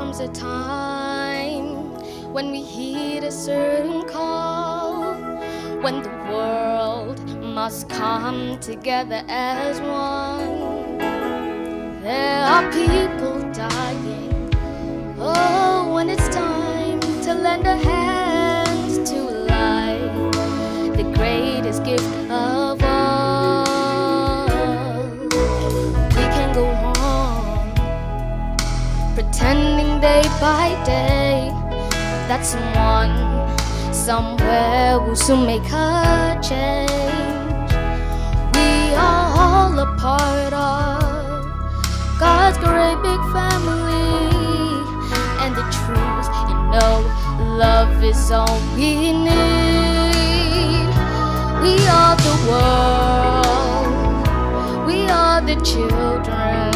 comes a time when we heed a certain call, when the world must come together as one. There are people dying. Oh, when it's time to lend a hand to life, the greatest gift of all. We can go on pretending day by day that someone somewhere will soon make a change. We are all a part of God's great big family, and the truth, love is all we need. We are the world, we are the children,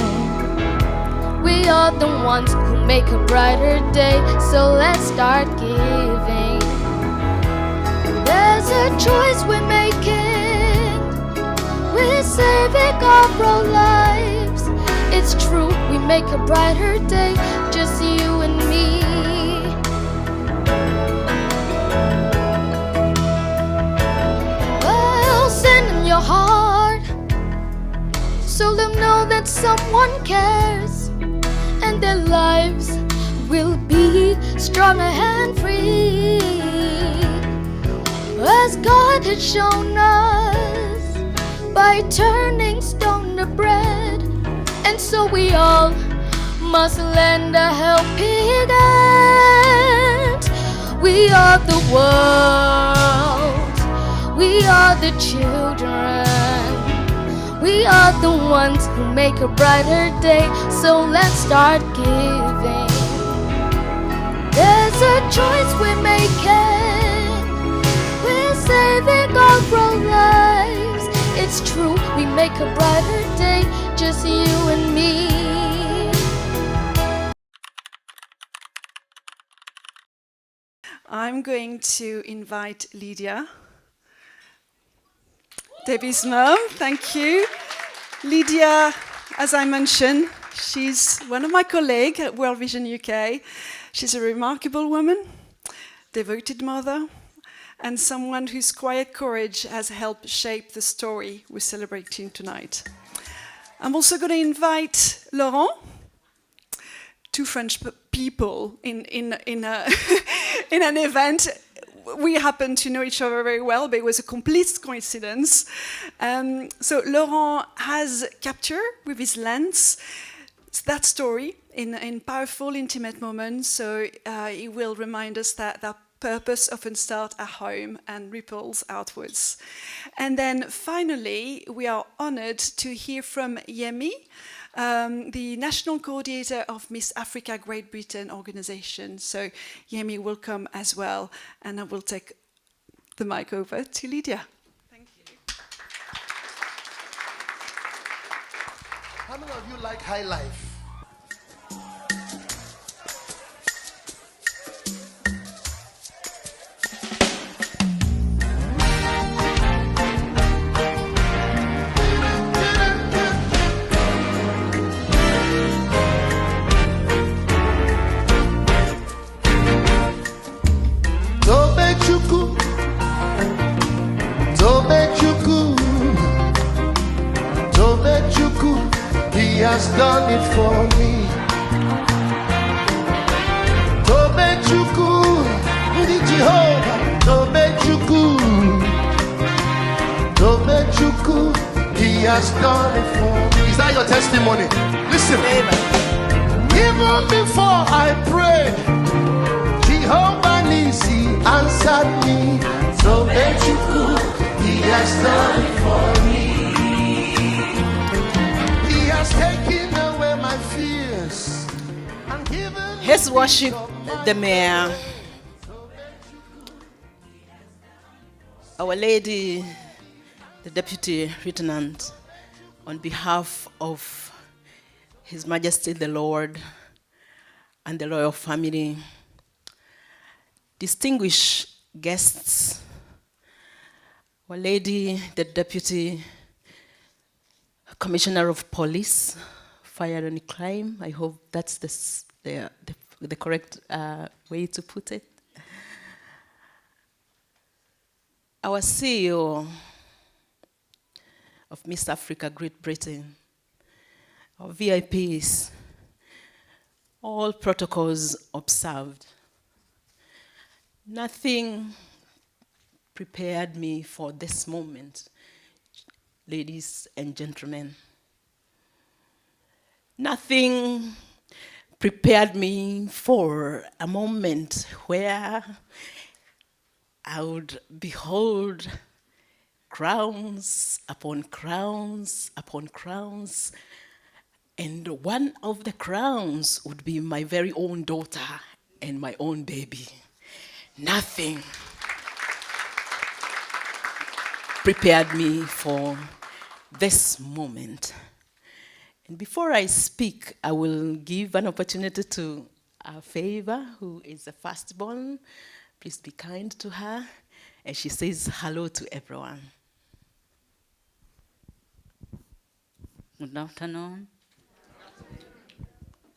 we are the ones who make a brighter day, so let's start giving. There's a choice we're making, we're saving our lives. It's true, we make a brighter day, just you and me. Well, send them your heart, so them know that someone cares, and their lives will be stronger and free, as God has shown us by turning stone to bread. And so we all must lend a helping hand. We are the world, we are the children, we are the ones who make a brighter day, so let's start giving. There's a choice we're making, we're saving our lives. It's true, we make a brighter day, just you and me. I'm going to invite Lydia, Debbie's mom. Thank you. Lydia, as I mentioned, she's one of my colleagues at World Vision UK. She's a remarkable woman, devoted mother, and someone whose quiet courage has helped shape the story we're celebrating tonight. I'm also going to invite Laurent, two French people in an event. We happen to know each other very well, but it was a complete coincidence. So Laurent has captured with his lens that story in powerful, intimate moments. So he will remind us that purpose often starts at home and ripples outwards. And then finally, we are honored to hear from Yemi, the national coordinator of Miss Africa Great Britain organization. So Yemi will come as well, and I will take the mic over to Lydia. Thank you. How many of you like high life? He has done it for me. Tobechuku, the Jehovah. Tobechuku, He has done it for me. Is that your testimony? Listen. Amen. Even before I prayed, Jehovah Nisi answered me. Tobechuku, He has done it for me. Taking away my fears and giving. Let's worship the mayor. Our Lady, the Deputy Lieutenant, on behalf of His Majesty the Lord and the royal family, distinguished guests, Our Lady, the Deputy Commissioner of Police, Fire and Crime. I hope that's the the correct way to put it. Our CEO of Miss Africa, Great Britain, our VIPs, all protocols observed. Nothing prepared me for this moment, ladies and gentlemen. Nothing prepared me for a moment where I would behold crowns upon crowns upon crowns, and one of the crowns would be my very own daughter and my own baby. Nothing prepared me for this moment. And before I speak, I will give an opportunity to our Favor, who is the firstborn. Please be kind to her. And she says hello to everyone. Good afternoon.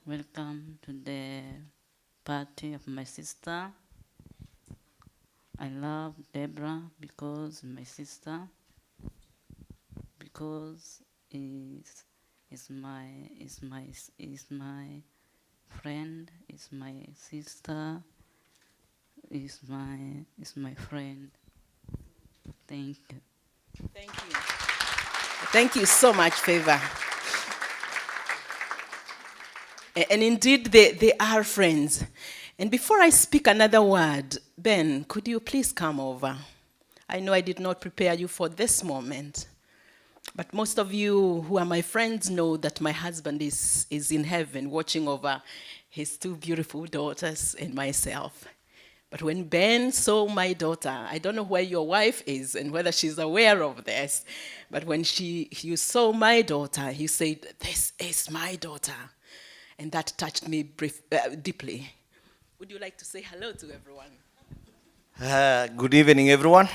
Welcome to the party of my sister. I love Deborah because my sister, because is my friend, is my sister, is my friend. Thank you. Thank you. Thank you so much, Favor. And indeed, they are friends. And before I speak another word, Ben, could you please come over? I know I did not prepare you for this moment. But most of you who are my friends know that my husband is in heaven watching over his two beautiful daughters and myself. But when Ben saw my daughter, I don't know where your wife is and whether she's aware of this, but when you saw my daughter, he said, "This is my daughter." And that touched me deeply. Would you like to say hello to everyone? Good evening, everyone.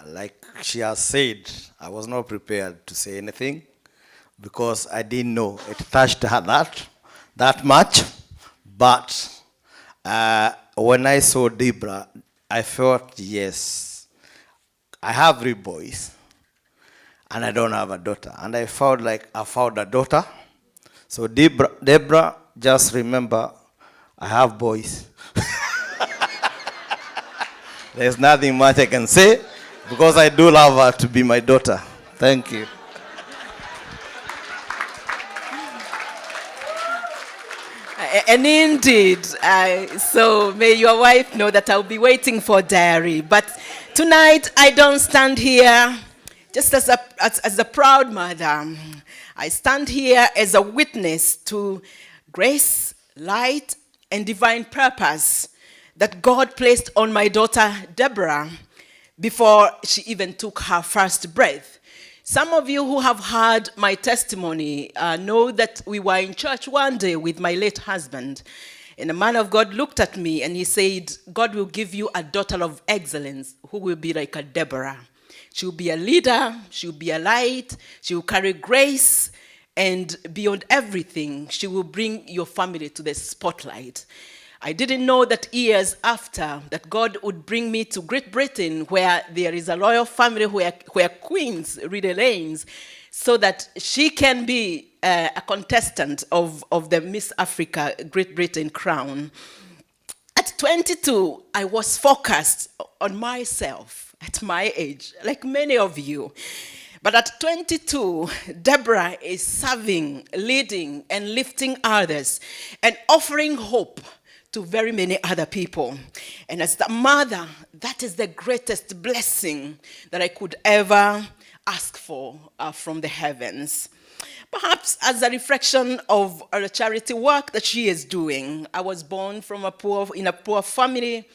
Like she has said, I was not prepared to say anything because I didn't know it touched her that much. But when I saw Deborah, I felt, yes, I have 3 boys and I don't have a daughter. And I felt like I found a daughter. So Deborah, just remember, I have boys. There's nothing much I can say because I do love her to be my daughter. Thank you. And indeed, so may your wife know that I'll be waiting for diary. But tonight, I don't stand here just as a proud mother. I stand here as a witness to grace, light, and divine purpose that God placed on my daughter, Deborah, before she even took her first breath. Some of you who have heard my testimony know that we were in church one day with my late husband, and a man of God looked at me and he said, "God will give you a daughter of excellence who will be like a Deborah. She will be a leader, she will be a light, she will carry grace, and beyond everything, she will bring your family to the spotlight." I didn't know that years after that God would bring me to Great Britain, where there is a royal family where queens really reigns, so that she can be a contestant of the Miss Africa Great Britain crown. At 22, I was focused on myself at my age, like many of you. But at 22, Deborah is serving, leading, and lifting others, and offering hope to very many other people. And as the mother, that is the greatest blessing that I could ever ask for from the heavens. Perhaps as a reflection of the charity work that she is doing. I was born in a poor family,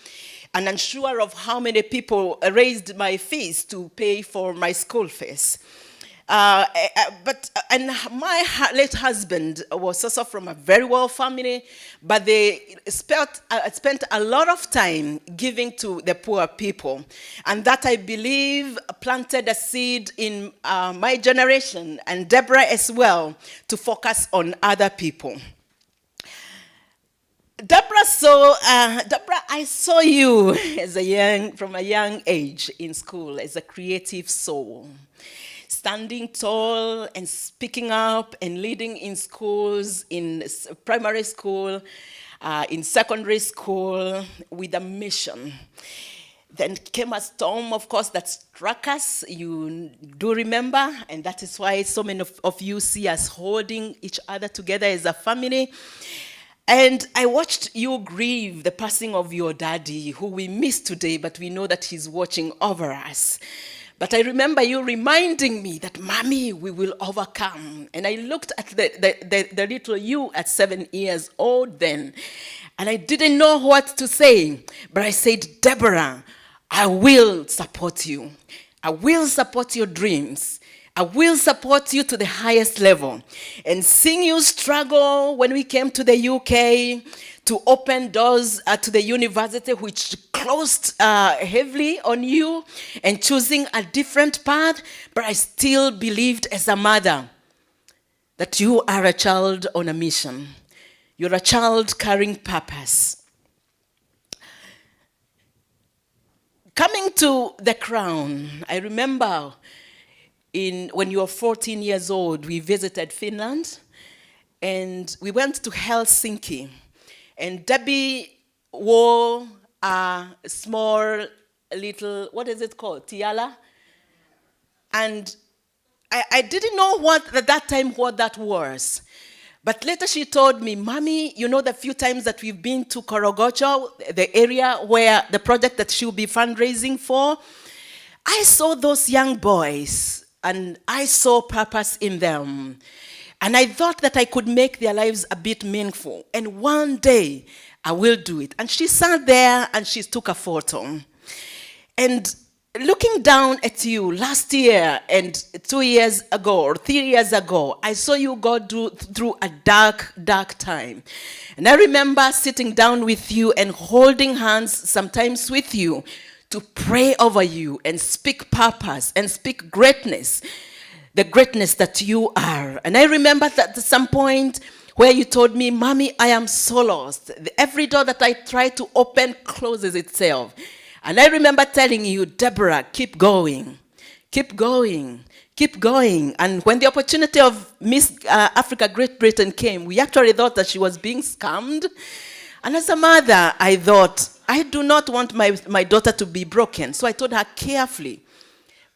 and unsure of how many people raised my fees to pay for my school fees. And my late husband was also from a very well family, but they spent a lot of time giving to the poor people. And that, I believe, planted a seed in my generation, and Deborah as well, to focus on other people. Deborah, I saw you from a young age in school as a creative soul, standing tall and speaking up and leading in schools, in primary school, in secondary school, with a mission. Then came a storm, of course, that struck us. You do remember, and that is why so many of you see us holding each other together as a family. And I watched you grieve the passing of your daddy, who we miss today, but we know that he's watching over us. But I remember you reminding me that, Mommy, we will overcome. And I looked at the little you at 7 years old then, and I didn't know what to say. But I said, Deborah, I will support you. I will support your dreams. I will support you to the highest level. And seeing you struggle when we came to the UK to open doors to the university, which closed heavily on you, and choosing a different path, but I still believed as a mother that you are a child on a mission. You're a child carrying purpose. Coming to the crown, I remember when you were 14 years old, we visited Finland, and we went to Helsinki. And Debbie wore a small little, what is it called, tiara? And I didn't know at that time what that was. But later she told me, Mommy, you know the few times that we've been to Korogocho, the area where the project that she'll be fundraising for, I saw those young boys and I saw purpose in them. And I thought that I could make their lives a bit meaningful. And one day I will do it. And she sat there and she took a photo. And looking down at you last year and 2 years ago or 3 years ago, I saw you go through a dark, dark time. And I remember sitting down with you and holding hands sometimes with you to pray over you and speak purpose and speak greatness, the greatness that you are. And I remember that at some point where you told me, Mommy, I am so lost. Every door that I try to open closes itself. And I remember telling you, Deborah, keep going, keep going, keep going. And when the opportunity of Miss Africa Great Britain came, we actually thought that she was being scammed. And as a mother, I thought, I do not want my daughter to be broken. So I told her carefully.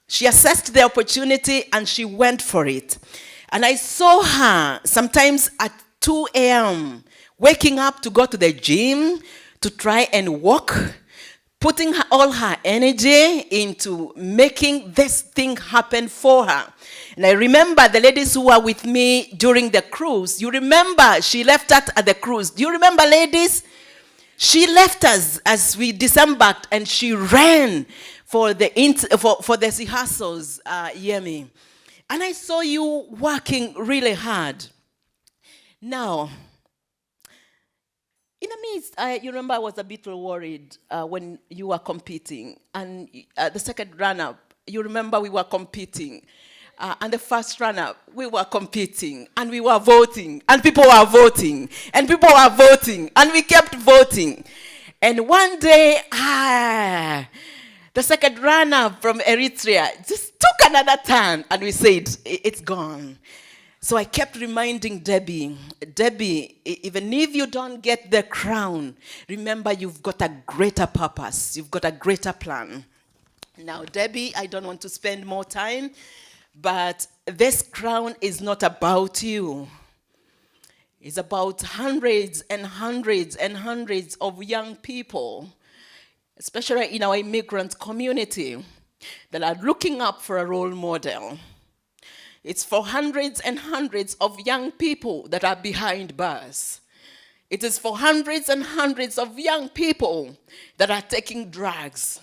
She assessed the opportunity and she went for it. And I saw her sometimes at 2 a.m. waking up to go to the gym, to try and walk, putting all her energy into making this thing happen for her. And I remember the ladies who were with me during the cruise. You remember she left us at the cruise. Do you remember, ladies? She left us as we disembarked and she ran for the rehearsals, Yemi. And I saw you working really hard. Now, in the midst, you remember I was a bit worried when you were competing. And the second run-up, you remember we were competing. And the first run-up, we were competing. And we were voting. And people were voting. And people were voting. And we kept voting. And one day, the second runner from Eritrea just took another turn. And we said, it's gone. So I kept reminding Debbie, even if you don't get the crown, remember you've got a greater purpose. You've got a greater plan. Now, Debbie, I don't want to spend more time, but this crown is not about you. It's about hundreds and hundreds and hundreds of young people, especially in our immigrant community, that are looking up for a role model. It's for hundreds and hundreds of young people that are behind bars. It is for hundreds and hundreds of young people that are taking drugs.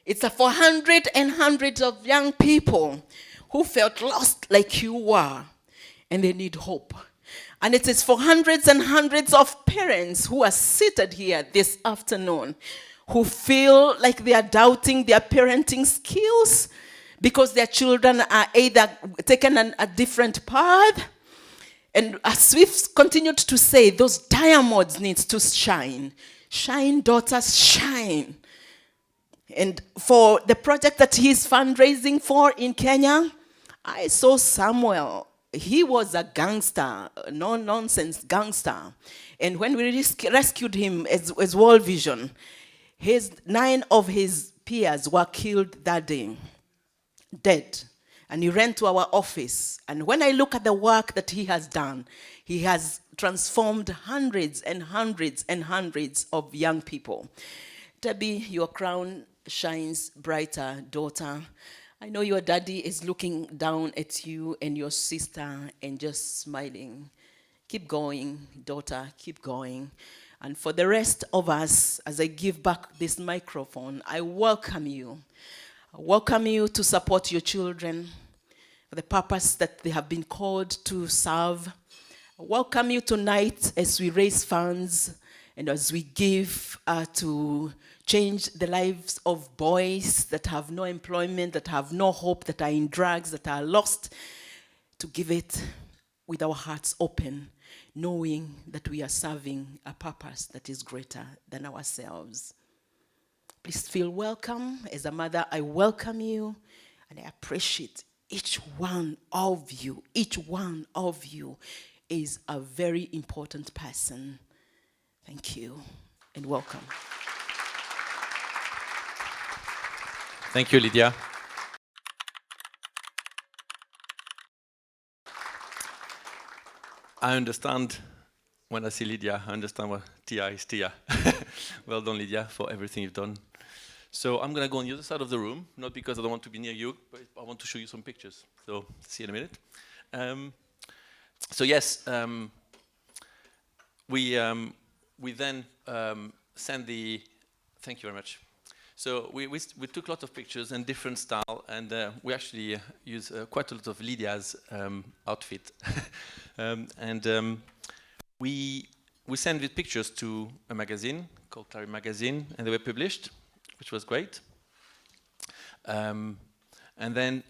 It's for hundreds and hundreds of young people who felt lost like you were, and they need hope. And it is for hundreds and hundreds of parents who are seated here this afternoon, who feel like they are doubting their parenting skills, because their children are either taken a different path, And as we've continued to say, those diamonds need to shine. Shine, daughters, shine. And for the project that he's fundraising for in Kenya, I saw Samuel. He was a gangster, no-nonsense gangster. And when we rescued him as World Vision, 9 of his peers were killed that day, dead. And he ran to our office. And when I look at the work that he has done, he has transformed hundreds and hundreds and hundreds of young people. Debbie, your crown shines brighter, daughter. I know your daddy is looking down at you and your sister and just smiling. Keep going, daughter, keep going. And for the rest of us, as I give back this microphone, I welcome you. I welcome you to support your children for the purpose that they have been called to serve. I welcome you tonight as we raise funds and as we give to change the lives of boys that have no employment, that have no hope, that are in drugs, that are lost, to give it with our hearts open, knowing that we are serving a purpose that is greater than ourselves. Please feel welcome. As a mother, I welcome you, and I appreciate each one of you. Each one of you is a very important person. Thank you, and welcome. Thank you, Lydia. I understand, when I see Lydia, I understand what Tia is Tia. Well done, Lydia, for everything you've done. So I'm going to go on the other side of the room, not because I don't want to be near you, but I want to show you some pictures. So see you in a minute. So yes, we then send the, thank you very much. So we took a lot of pictures and different style, and we actually use quite a lot of Lydia's outfit. We sent the pictures to a magazine called Clary Magazine, and they were published, which was great. And then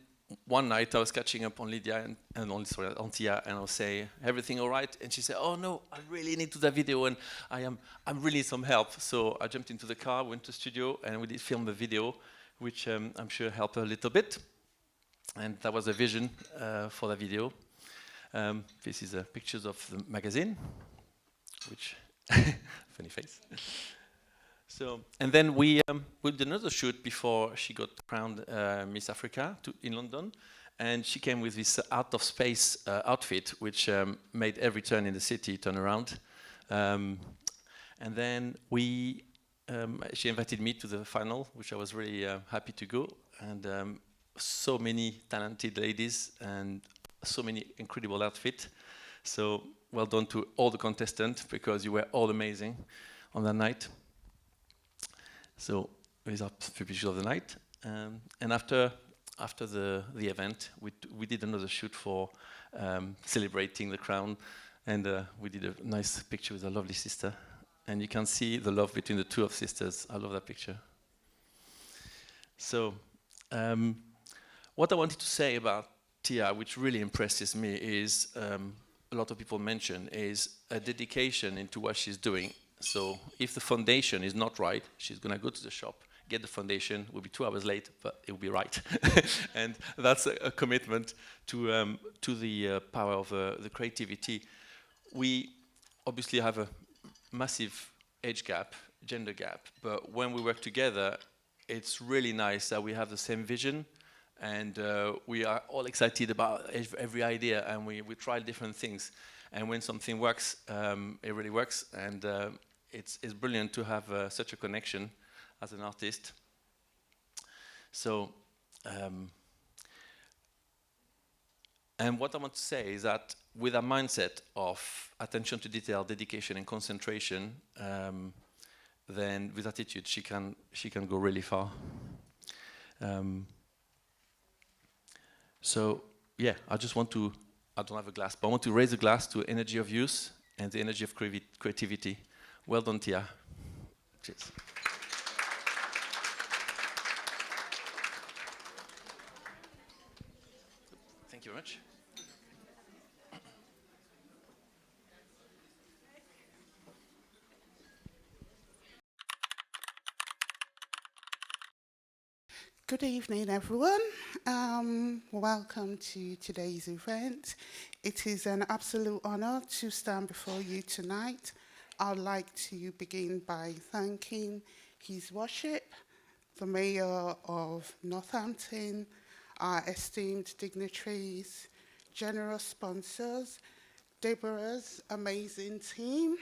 one night I was catching up on Lydia on Tia, and I'll say, everything all right? And she said, oh no, I really need to do that video, and I really need some help. So I jumped into the car, went to the studio, and we did film the video, which I'm sure helped her a little bit. And that was a vision for the video. This is pictures of the magazine, which, funny face. So, and then we did another shoot before she got crowned Miss Africa in London, and she came with this out of space outfit, which made every turn in the city turn around. And then she invited me to the final, which I was really happy to go, and so many talented ladies and so many incredible outfits. So well done to all the contestants, because you were all amazing on that night. So these are pictures of the night, and after the event, we did another shoot for celebrating the crown, and we did a nice picture with a lovely sister, and you can see the love between the two of sisters. I love that picture. So what I wanted to say about Tia, which really impresses me, is a lot of people mention, is a dedication into what she's doing. So if the foundation is not right, she's going to go to the shop, get the foundation, will be 2 hours late, but it will be right. And that's a commitment to the power of the creativity. We obviously have a massive age gap, gender gap, but when we work together, it's really nice that we have the same vision, and we are all excited about every idea, and we try different things. And when something works, it really works, and it's brilliant to have such a connection as an artist. So, and what I want to say is that with a mindset of attention to detail, dedication, and concentration, then with attitude, she can go really far. So, yeah, I just want to, I don't have a glass, but I want to raise a glass to energy of youth and the energy of creativity. Well done, Tia. Cheers. Thank you very much. Good evening, everyone. Welcome to today's event. It is an absolute honor to stand before you tonight. I'd like to begin by thanking His Worship, the Mayor of Northampton, our esteemed dignitaries, generous sponsors, Deborah's amazing team,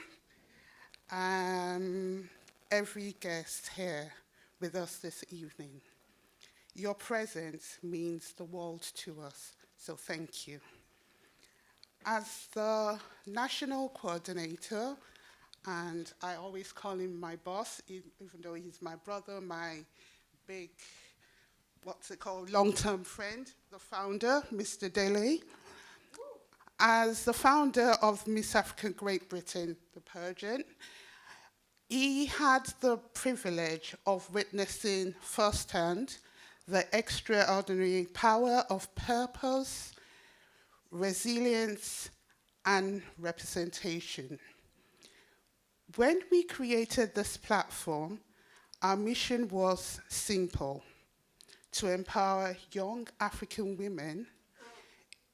and every guest here with us this evening. Your presence means the world to us, so thank you. As the national coordinator, and I always call him my boss, even though he's my brother, my big, long-term friend, the founder, Mr. Dele. As the founder of Miss African Great Britain, the pageant, he had the privilege of witnessing firsthand the extraordinary power of purpose, resilience, and representation. When we created this platform, our mission was simple: to empower young African women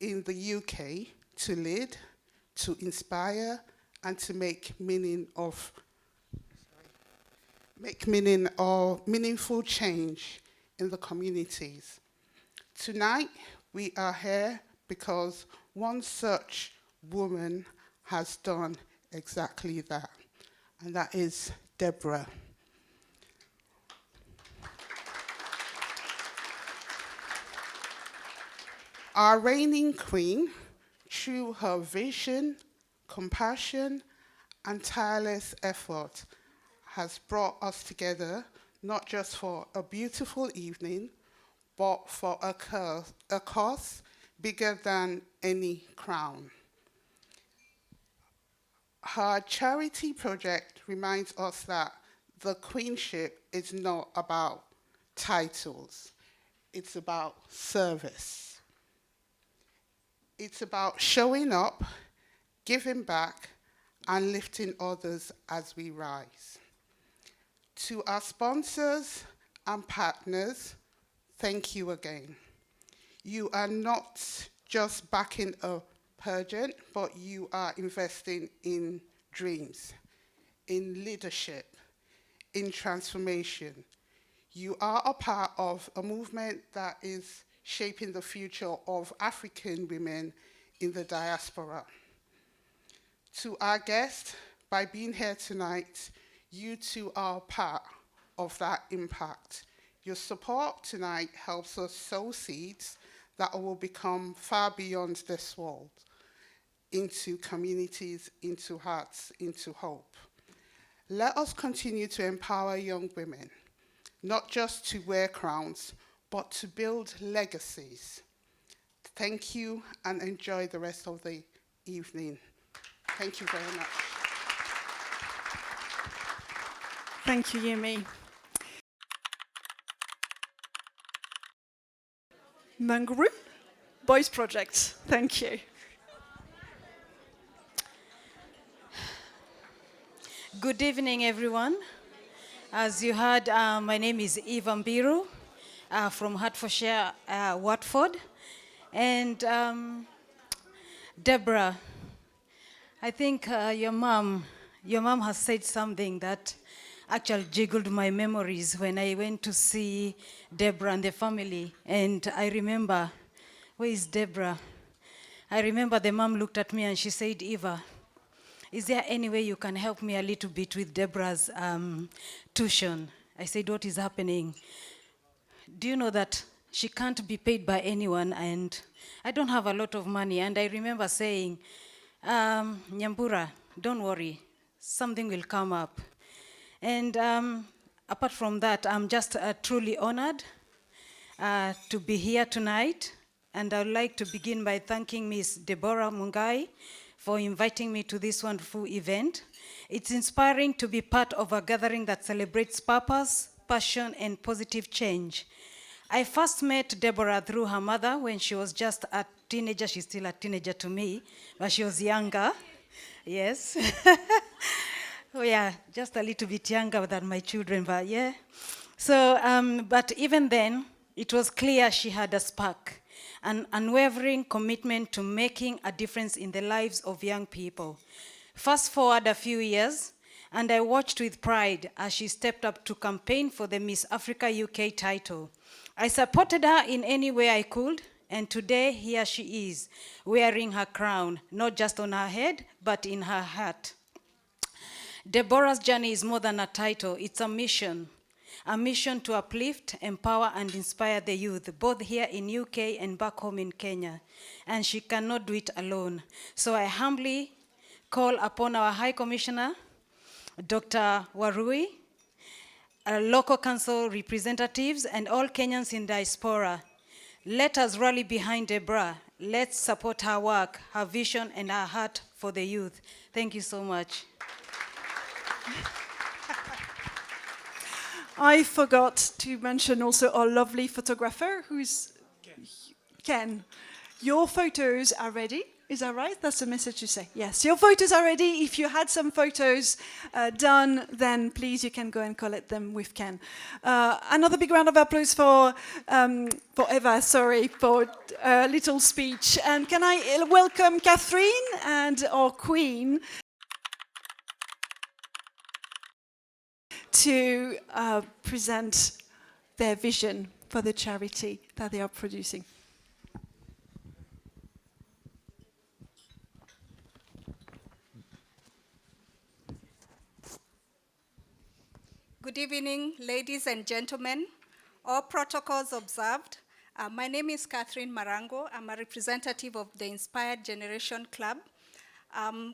in the UK to lead, to inspire, and to make meaningful change in the communities. Tonight, we are here because one such woman has done exactly that, and that is Deborah. Our reigning queen, through her vision, compassion, and tireless effort, has brought us together not just for a beautiful evening, but for a cause bigger than any crown. Her charity project reminds us that the queenship is not about titles, it's about service. It's about showing up, giving back, and lifting others as we rise. To our sponsors and partners, thank you again. You are not just backing a pageant, but you are investing in dreams, in leadership, in transformation. You are a part of a movement that is shaping the future of African women in the diaspora. To our guests, by being here tonight, you too are part of that impact. Your support tonight helps us sow seeds that will become far beyond this world, into communities, into hearts, into hope. Let us continue to empower young women, not just to wear crowns, but to build legacies. Thank you, and enjoy the rest of the evening. Thank you very much. Thank you, Yemi. Mngaro, Boys Project. Thank you. Good evening, everyone. As you heard, my name is Mbiru from Hertfordshire, Watford. And Deborah, I think your mom has said something that actually jiggled my memories when I went to see Deborah and the family. And I remember, where is Deborah? I remember the mom looked at me and she said, Eva, is there any way you can help me a little bit with Deborah's tuition? I said, what is happening? Do you know that she can't be paid by anyone and I don't have a lot of money? And I remember saying, Nyambura, don't worry, something will come up. And apart from that, I'm just truly honored to be here tonight. And I would like to begin by thanking Ms. Deborah Mungai for inviting me to this wonderful event. It's inspiring to be part of a gathering that celebrates purpose, passion, and positive change. I first met Deborah through her mother when she was just a teenager. She's still a teenager to me, but she was younger. Yes. Oh yeah, just a little bit younger than my children, but yeah. So, but even then, it was clear she had a spark, an unwavering commitment to making a difference in the lives of young people. Fast forward a few years, and I watched with pride as she stepped up to campaign for the Miss Africa UK title. I supported her in any way I could, and today here she is, wearing her crown, not just on her head, but in her heart. Deborah's journey is more than a title, it's a mission to uplift, empower, and inspire the youth, both here in UK and back home in Kenya. And she cannot do it alone. So I humbly call upon our High Commissioner, Dr. Warui, our local council representatives, and all Kenyans in diaspora. Let us rally behind Deborah. Let's support her work, her vision, and her heart for the youth. Thank you so much. I forgot to mention also our lovely photographer, who's Ken. Your photos are ready. Is that right? That's the message you say. Yes, your photos are ready. If you had some photos done, then please you can go and collect them with Ken. Another big round of applause for Eva, for a little speech. And can I welcome Catherine and our Queen to present their vision for the charity that they are producing. Good evening, ladies and gentlemen. All protocols observed. My name is Catherine Marangu. I'm a representative of the Inspired Generation Club.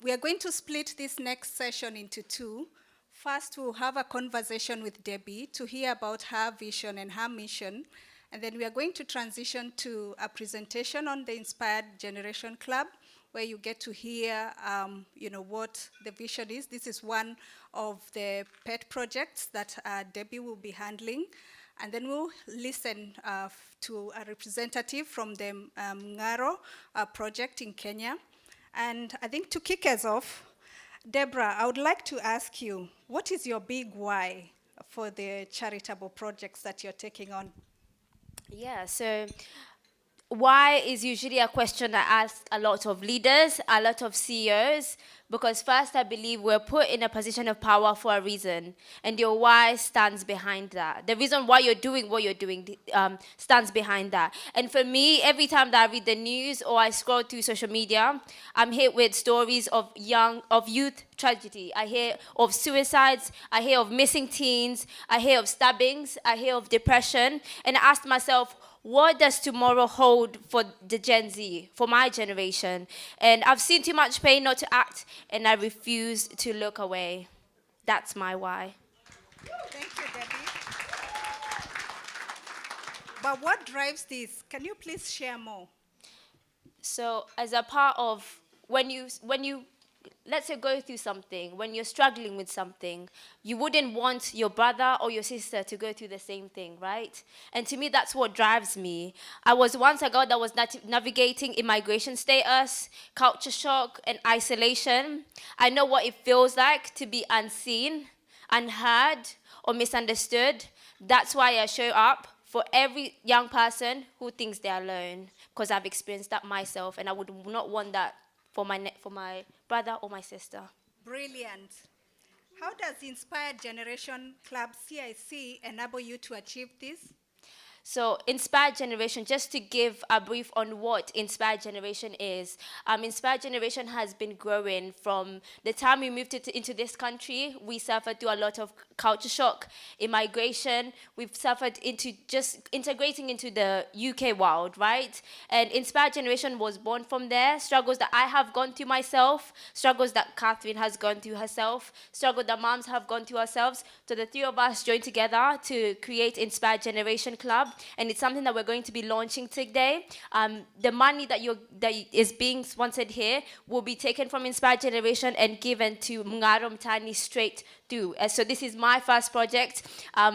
We are going to split this next session into two. First, we'll have a conversation with Debbie to hear about her vision and her mission. And then we are going to transition to a presentation on the Inspired Generation Club, where you get to hear what the vision is. This is one of the pet projects that Debbie will be handling. And then we'll listen to a representative from the Mngaro project in Kenya. And I think to kick us off, Deborah, I would like to ask you, what is your big why for the charitable projects that you're taking on? Yeah, so why is usually a question I ask a lot of leaders, a lot of CEOs, because first I believe we're put in a position of power for a reason, and your why stands behind that. The reason why you're doing what you're doing stands behind that. And for me, every time that I read the news or I scroll through social media, I'm hit with stories of youth tragedy. I hear of suicides, I hear of missing teens, I hear of stabbings, I hear of depression, and I ask myself, what does tomorrow hold for the Gen Z, for my generation? And I've seen too much pain not to act, and I refuse to look away. That's my why. Thank you, Debbie. But what drives this? Can you please share more? So as a part of, when you let's say go through something, when you're struggling with something, you wouldn't want your brother or your sister to go through the same thing, right? And to me, that's what drives me. I was once a girl that was navigating immigration status, culture shock, and isolation. I know what it feels like to be unseen, unheard, or misunderstood. That's why I show up for every young person who thinks they're alone, because I've experienced that myself, and I would not want that for my brother or my sister. Brilliant. How does the Inspired Generation Club CIC enable you to achieve this? So Inspired Generation, just to give a brief on what Inspired Generation is. Inspired Generation has been growing from the time we moved into this country. We suffered through a lot of culture shock, immigration. We've suffered into just integrating into the UK world, right? And Inspired Generation was born from there. Struggles that I have gone through myself, struggles that Catherine has gone through herself, struggles that moms have gone through ourselves. So the three of us joined together to create Inspired Generation Club. And it's something that we're going to be launching today. The money that is being sponsored here will be taken from Inspired Generation and given to Mngaro Mtaani straight through. So this is my first project.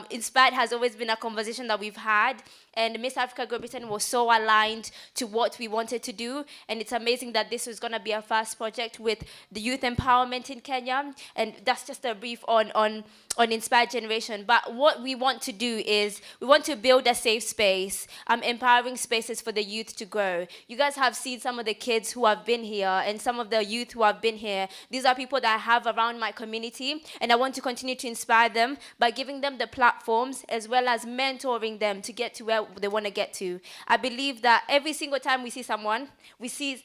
Inspired has always been a conversation that we've had, and Miss Africa Great Britain was so aligned to what we wanted to do, and it's amazing that this was going to be our first project with the youth empowerment in Kenya. And that's just a brief on Inspired Generation. But what we want to do is we want to build a safe safe space, empowering spaces for the youth to grow. You guys have seen some of the kids who have been here and some of the youth who have been here. These are people that I have around my community, and I want to continue to inspire them by giving them the platforms as well as mentoring them to get to where they want to get to. I believe that every single time we see someone, we see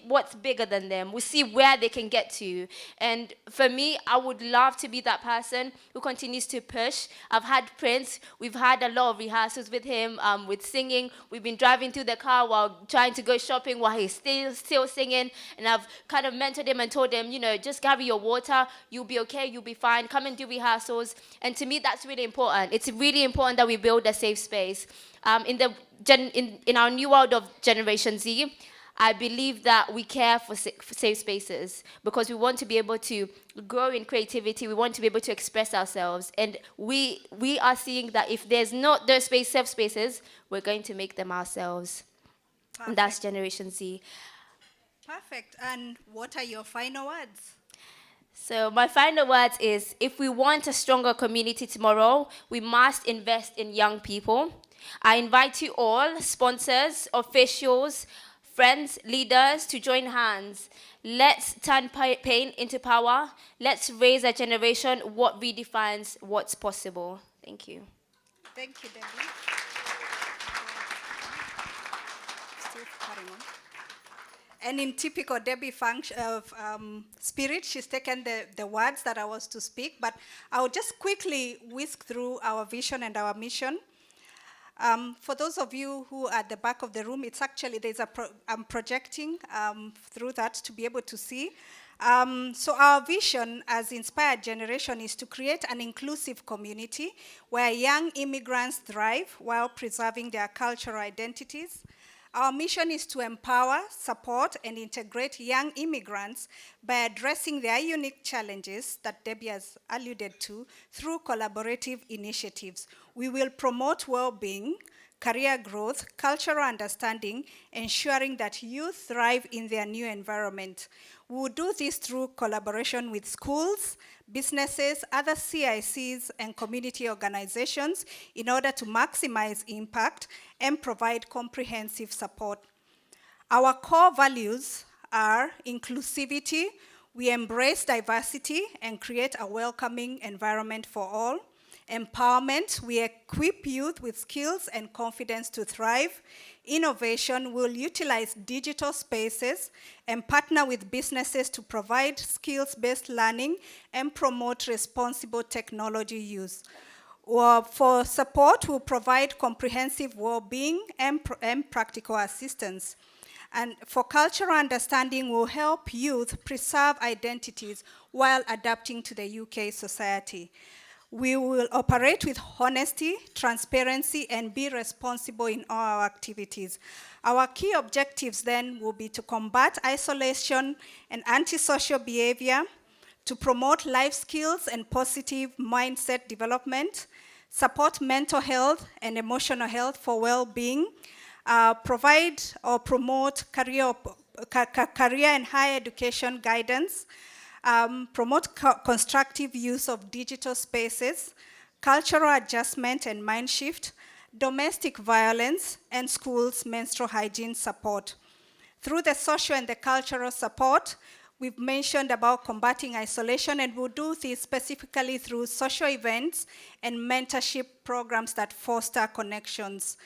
what's bigger than them. We see where they can get to. And for me, I would love to be that person who continues to push. I've had Prince. We've had a lot of rehearsals with him, with singing. We've been driving through the car while trying to go shopping while he's still singing. And I've kind of mentored him and told him, you know, just carry your water. You'll be okay. You'll be fine. Come and do rehearsals. And to me, that's really important. It's really important that we build a safe space. In our new world of Generation Z, I believe that we care for safe spaces because we want to be able to grow in creativity. We want to be able to express ourselves. And we are seeing that if there's not those safe spaces, we're going to make them ourselves. And that's Generation Z. Perfect. And what are your final words? So my final words is, if we want a stronger community tomorrow, we must invest in young people. I invite you all, sponsors, officials, friends, leaders, to join hands. Let's turn pain into power. Let's raise a generation what redefines what's possible. Thank you. Thank you, Debbie. Still carrying on. And in typical Debbie spirit, she's taken the words that I was to speak, but I'll just quickly whisk through our vision and our mission. For those of you who are at the back of the room, it's actually, I'm projecting through that to be able to see. So our vision as Inspired Generation is to create an inclusive community where young immigrants thrive while preserving their cultural identities. Our mission is to empower, support, and integrate young immigrants by addressing their unique challenges that Debbie has alluded to through collaborative initiatives. We will promote well-being, career growth, cultural understanding, ensuring that youth thrive in their new environment. We will do this through collaboration with schools, businesses, other CICs, and community organizations in order to maximize impact and provide comprehensive support. Our core values are inclusivity. We embrace diversity and create a welcoming environment for all. Empowerment, we equip youth with skills and confidence to thrive. Innovation, we'll utilize digital spaces and partner with businesses to provide skills-based learning and promote responsible technology use. For support, we'll provide comprehensive well-being and practical assistance. And for cultural understanding, we'll help youth preserve identities while adapting to the UK society. We will operate with honesty, transparency, and be responsible in all our activities. Our key objectives then will be to combat isolation and antisocial behavior, to promote life skills and positive mindset development, support mental health and emotional health for well-being, provide or promote career and higher education guidance, promote constructive use of digital spaces, cultural adjustment and mind shift, domestic violence, and schools menstrual hygiene support. Through the social and the cultural support, we've mentioned about combating isolation, and we'll do this specifically through social events and mentorship programs that foster connections.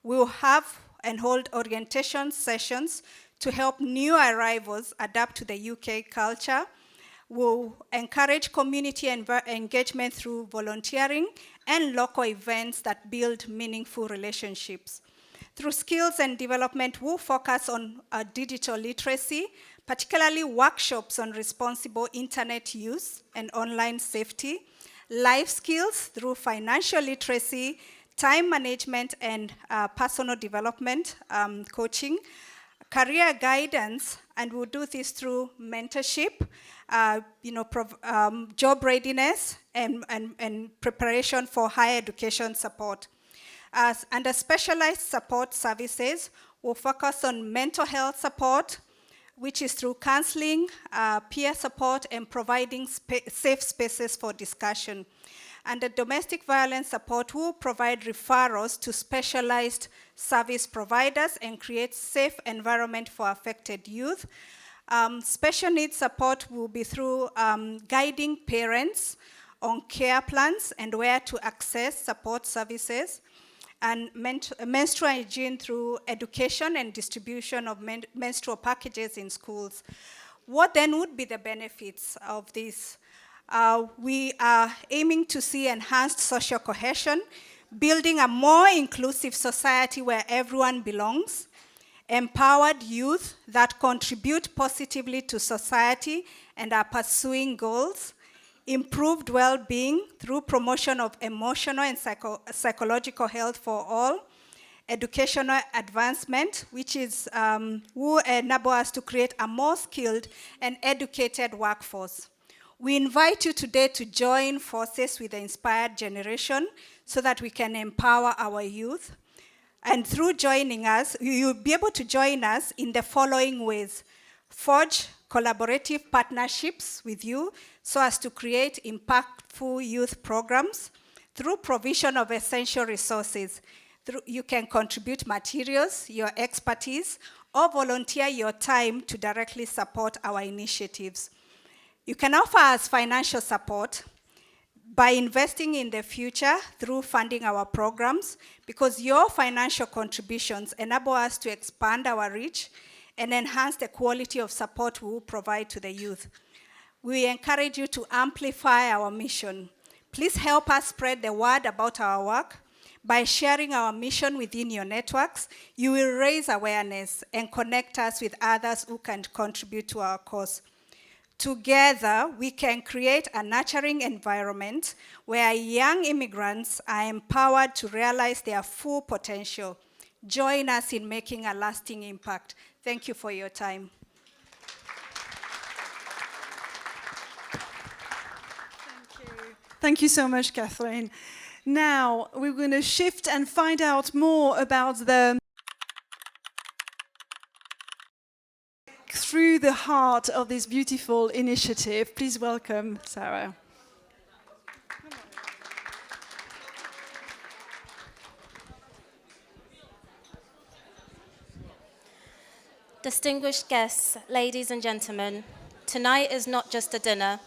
We'll have and hold orientation sessions to help new arrivals adapt to the UK culture. We'll encourage community engagement through volunteering and local events that build meaningful relationships. Through skills and development, we'll focus on digital literacy, particularly workshops on responsible internet use and online safety, life skills through financial literacy, time management and personal development coaching, career guidance, and we'll do this through mentorship, job readiness, and preparation for higher education support. Under specialized support services, we'll focus on mental health support, which is through counselling, peer support, and providing safe spaces for discussion. Under domestic violence support, we will provide referrals to specialized service providers and create safe environment for affected youth. Special needs support will be through guiding parents on care plans and where to access support services, and menstrual hygiene through education and distribution of menstrual packages in schools. What then would be the benefits of this? We are aiming to see enhanced social cohesion, building a more inclusive society where everyone belongs, empowered youth that contribute positively to society and are pursuing goals, improved well-being through promotion of emotional and psychological health for all, educational advancement, which is will enable us to create a more skilled and educated workforce. We invite you today to join forces with the inspired generation so that we can empower our youth. And through joining us, you'll be able to join us in the following ways: forge collaborative partnerships with you so as to create impactful youth programs through provision of essential resources. You can contribute materials, your expertise, or volunteer your time to directly support our initiatives. You can offer us financial support by investing in the future through funding our programs, because your financial contributions enable us to expand our reach and enhance the quality of support we will provide to the youth. We encourage you to amplify our mission. Please help us spread the word about our work. By sharing our mission within your networks, you will raise awareness and connect us with others who can contribute to our cause. Together, we can create a nurturing environment where young immigrants are empowered to realize their full potential. Join us in making a lasting impact. Thank you for your time. Thank you so much, Catherine. Now, we're going to shift and find out more about through the heart of this beautiful initiative. Please welcome Sarah. Distinguished guests, ladies and gentlemen, tonight is not just a dinner.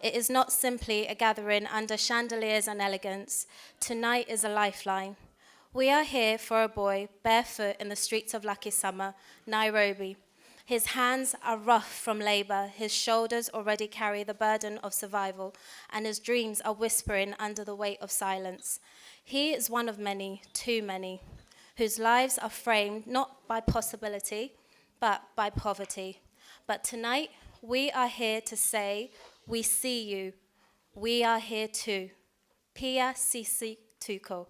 It is not simply a gathering under chandeliers and elegance. Tonight is a lifeline. We are here for a boy barefoot in the streets of Lakisama, Nairobi. His hands are rough from labor, his shoulders already carry the burden of survival, and his dreams are whispering under the weight of silence. He is one of many, too many, whose lives are framed not by possibility, but by poverty. But tonight, we are here to say, we see you. We are here too. Pia Sisi Tuko.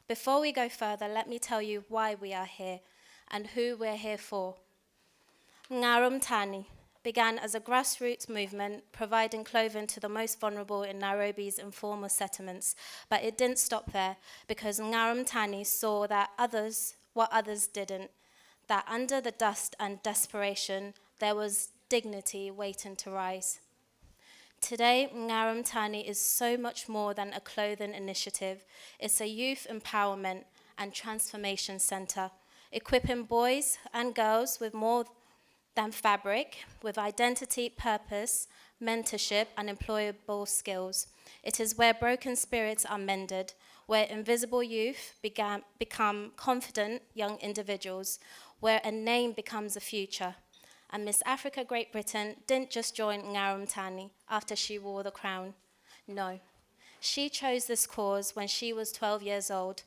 Before we go further, let me tell you why we are here and who we're here for. Mngaro Mtaani began as a grassroots movement providing clothing to the most vulnerable in Nairobi's informal settlements. But it didn't stop there, because Mngaro Mtaani saw that what others didn't, that under the dust and desperation, there was dignity waiting to rise. Today, Mngaro Mtaani is so much more than a clothing initiative. It's a youth empowerment and transformation center, equipping boys and girls with more than fabric, with identity, purpose, mentorship, and employable skills. It is where broken spirits are mended, where invisible youth become confident young individuals, where a name becomes a future. And Miss Africa Great Britain didn't just join Mngaro Mtaani after she wore the crown. No, she chose this cause when she was 12 years old,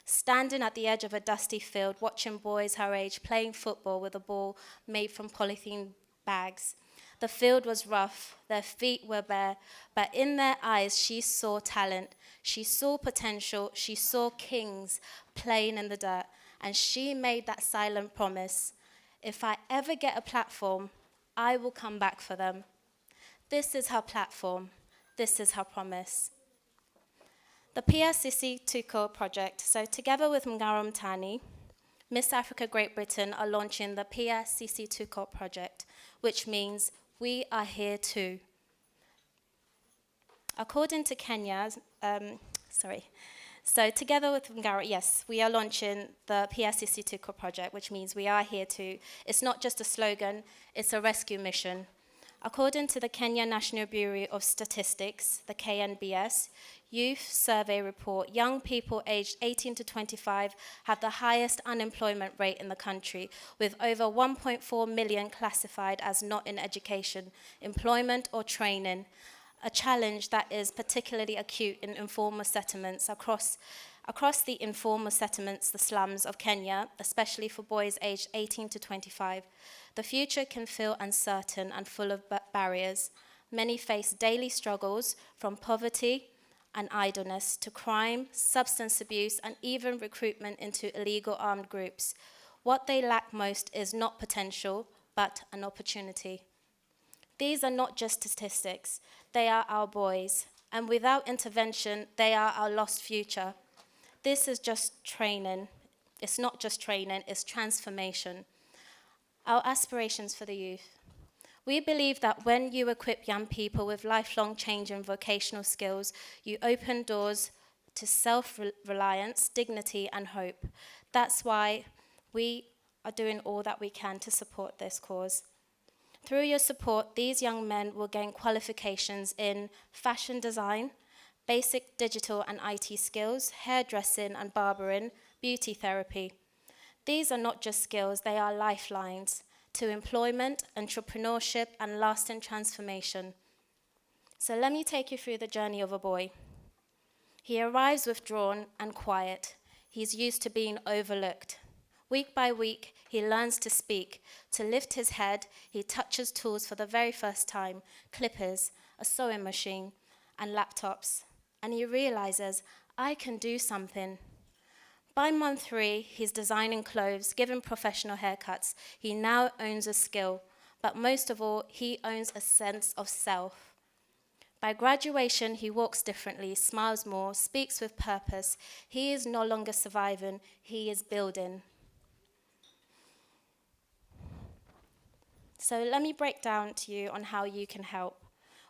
standing at the edge of a dusty field, watching boys her age playing football with a ball made from polythene bags. The field was rough, their feet were bare, but in their eyes she saw talent, she saw potential, she saw kings playing in the dirt, and she made that silent promise: if I ever get a platform, I will come back for them. This is her platform, this is her promise. The Pia Sisi Tuko Project. So together with Mngaro Mtaani, Miss Africa Great Britain are launching the Pia Sisi Tuko Project, which means we are here too. According to Kenya's, so together with Mngaro, yes, we are launching the Pia Sisi Tuko Project, which means we are here to, it's not just a slogan, it's a rescue mission. According to the Kenya National Bureau of Statistics, the KNBS, Youth Survey Report, young people aged 18 to 25 have the highest unemployment rate in the country, with over 1.4 million classified as not in education, employment or training, a challenge that is particularly acute in informal settlements across the informal settlements, the slums of Kenya, especially for boys aged 18 to 25. The future can feel uncertain and full of barriers. Many face daily struggles from poverty and idleness to crime, substance abuse, and even recruitment into illegal armed groups. What they lack most is not potential, but an opportunity. These are not just statistics, they are our boys, and without intervention, they are our lost future. This is just training. It's not just training, it's transformation. Our aspirations for the youth. We believe that when you equip young people with lifelong change and vocational skills, you open doors to self-reliance, dignity, and hope. That's why we are doing all that we can to support this cause. Through your support, these young men will gain qualifications in fashion design, basic digital and IT skills, hairdressing and barbering, beauty therapy. These are not just skills, they are lifelines to employment, entrepreneurship, and lasting transformation. So let me take you through the journey of a boy. He arrives withdrawn and quiet. He's used to being overlooked. Week by week, he learns to speak, to lift his head. He touches tools for the very first time, clippers, a sewing machine, and laptops. And he realizes, I can do something. By month 3, he's designing clothes, giving professional haircuts. He now owns a skill, but most of all, he owns a sense of self. By graduation, he walks differently, smiles more, speaks with purpose. He is no longer surviving, he is building. So let me break down to you on how you can help.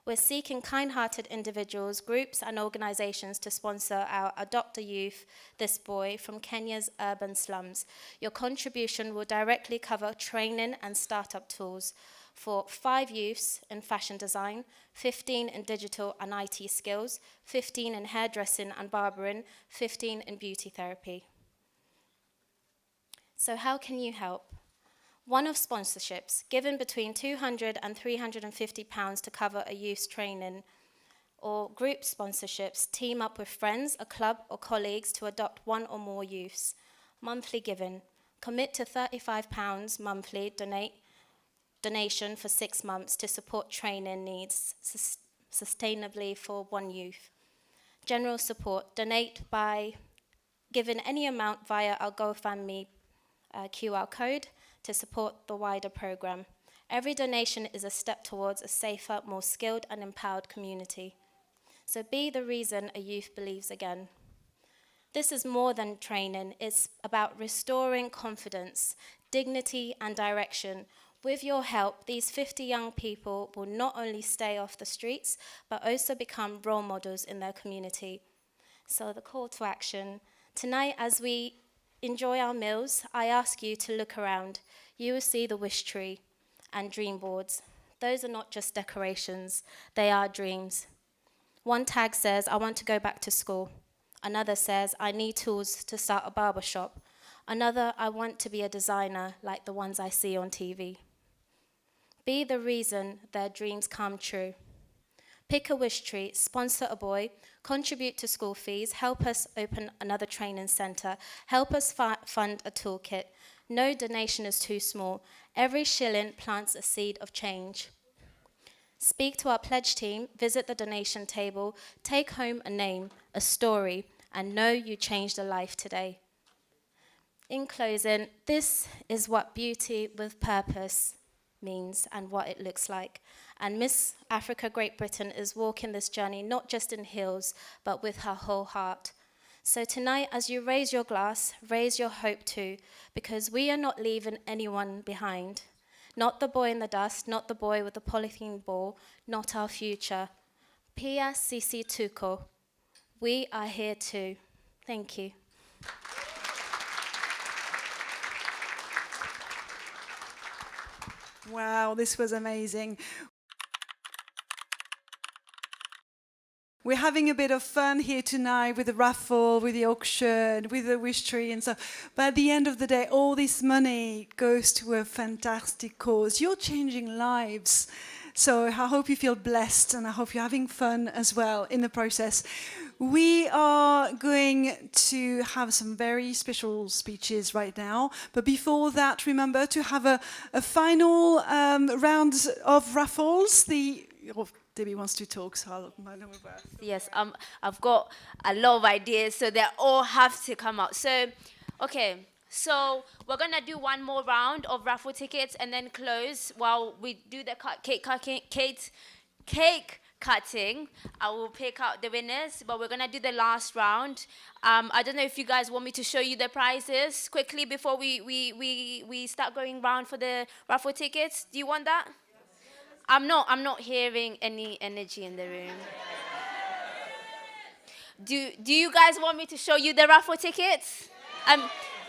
We're seeking kind-hearted individuals, groups, and organizations to sponsor our Adopt a Youth, This Boy, from Kenya's urban slums. Your contribution will directly cover training and startup tools for 5 youths in fashion design, 15 in digital and IT skills, 15 in hairdressing and barbering, 15 in beauty therapy. So how can you help? One-off sponsorships, given between £200 and £350 to cover a youth's training, or group sponsorships, team up with friends, a club, or colleagues to adopt 1 or more youths. Monthly giving, commit to £35 monthly donation for 6 months to support training needs sustainably for 1 youth. General support, donate by giving any amount via our GoFundMe QR code to support the wider program. Every donation is a step towards a safer, more skilled and empowered community. So be the reason a youth believes again. This is more than training, it's about restoring confidence, dignity and direction. With your help, these 50 young people will not only stay off the streets, but also become role models in their community. So the call to action. Tonight, as we enjoy our meals, I ask you to look around. You will see the wish tree and dream boards. Those are not just decorations, they are dreams. One tag says, I want to go back to school. Another says, I need tools to start a barber shop. Another, I want to be a designer like the ones I see on TV. Be the reason their dreams come true. Pick a wish tree, sponsor a boy, contribute to school fees, help us open another training centre, help us fund a toolkit. No donation is too small. Every shilling plants a seed of change. Speak to our pledge team, visit the donation table, take home a name, a story, and know you changed a life today. In closing, this is what beauty with purpose means and what it looks like. And Miss Africa Great Britain is walking this journey not just in heels, but with her whole heart. So tonight, as you raise your glass, raise your hope too, because we are not leaving anyone behind. Not the boy in the dust, not the boy with the polythene ball, not our future. Pia Sisi Tuko. We are here too. Thank you. Wow, this was amazing. We're having a bit of fun here tonight with the raffle, with the auction, with the wish tree and stuff. But at the end of the day, all this money goes to a fantastic cause. You're changing lives. So I hope you feel blessed and I hope you're having fun as well in the process. We are going to have some very special speeches right now. But before that, remember to have a final round of raffles. Debbie wants to talk, so I'll hand over. Yes, I've got a lot of ideas, so they all have to come out. So, okay, so we're gonna do one more round of raffle tickets and then close while we do the cake cutting. I will pick out the winners, but we're gonna do the last round. I don't know if you guys want me to show you the prizes quickly before we start going round for the raffle tickets. Do you want that? I'm not hearing any energy in the room. Do you guys want me to show you the raffle tickets?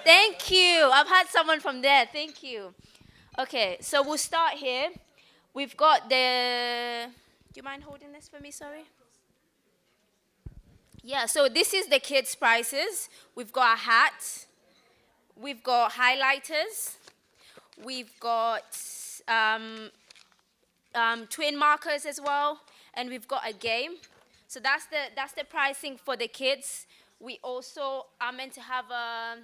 Thank you. I've had someone from there. Thank you. Okay, so we'll start here. We've got the... Do you mind holding this for me, sorry? Yeah, so this is the kids' prizes. We've got a hat. We've got highlighters. We've got... twin markers as well, and we've got a game. So that's the pricing for the kids. We also are meant to have a,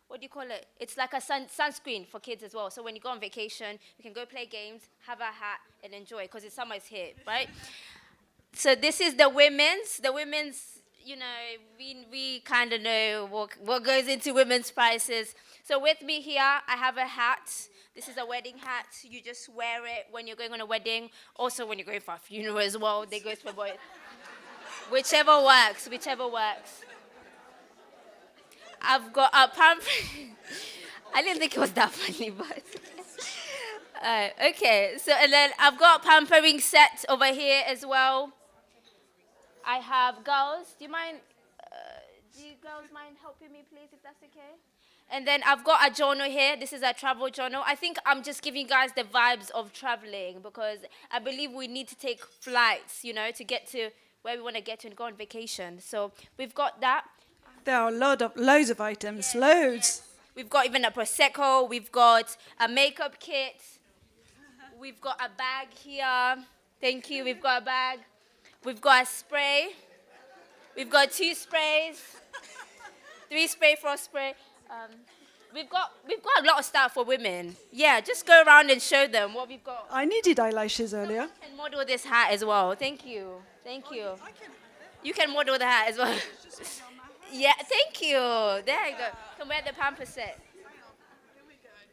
what do you call it? It's like a sunscreen for kids as well. So when you go on vacation, you can go play games, have a hat, and enjoy, because it's summer's here, right? So this is the women's. The women's, you know, we kind of know what goes into women's prices. So with me here, I have a hat. This is a wedding hat. You just wear it when you're going on a wedding. Also, when you're going for a funeral as well, they go for both. Whichever works. I've got a pampering. I didn't think it was that funny, but... okay, so and then I've got a pampering set over here as well. I have girls. Do you girls mind helping me, please, if that's okay? And then I've got a journal here. This is a travel journal. I think I'm just giving you guys the vibes of traveling because I believe we need to take flights, you know, to get to where we want to get to and go on vacation. So we've got that. There are loads of items, loads. Yes. We've got even a Prosecco. We've got a makeup kit. We've got a bag here. Thank you. We've got a bag. We've got a spray. We've got 2 sprays. 3 spray, 4 spray. We've got a lot of stuff for women. Yeah, just go around and show them what we've got. I needed eyelashes earlier. You can model this hat as well. Thank you. You can model the hat as well. Yeah, thank you. There you go. You can wear the pamper set.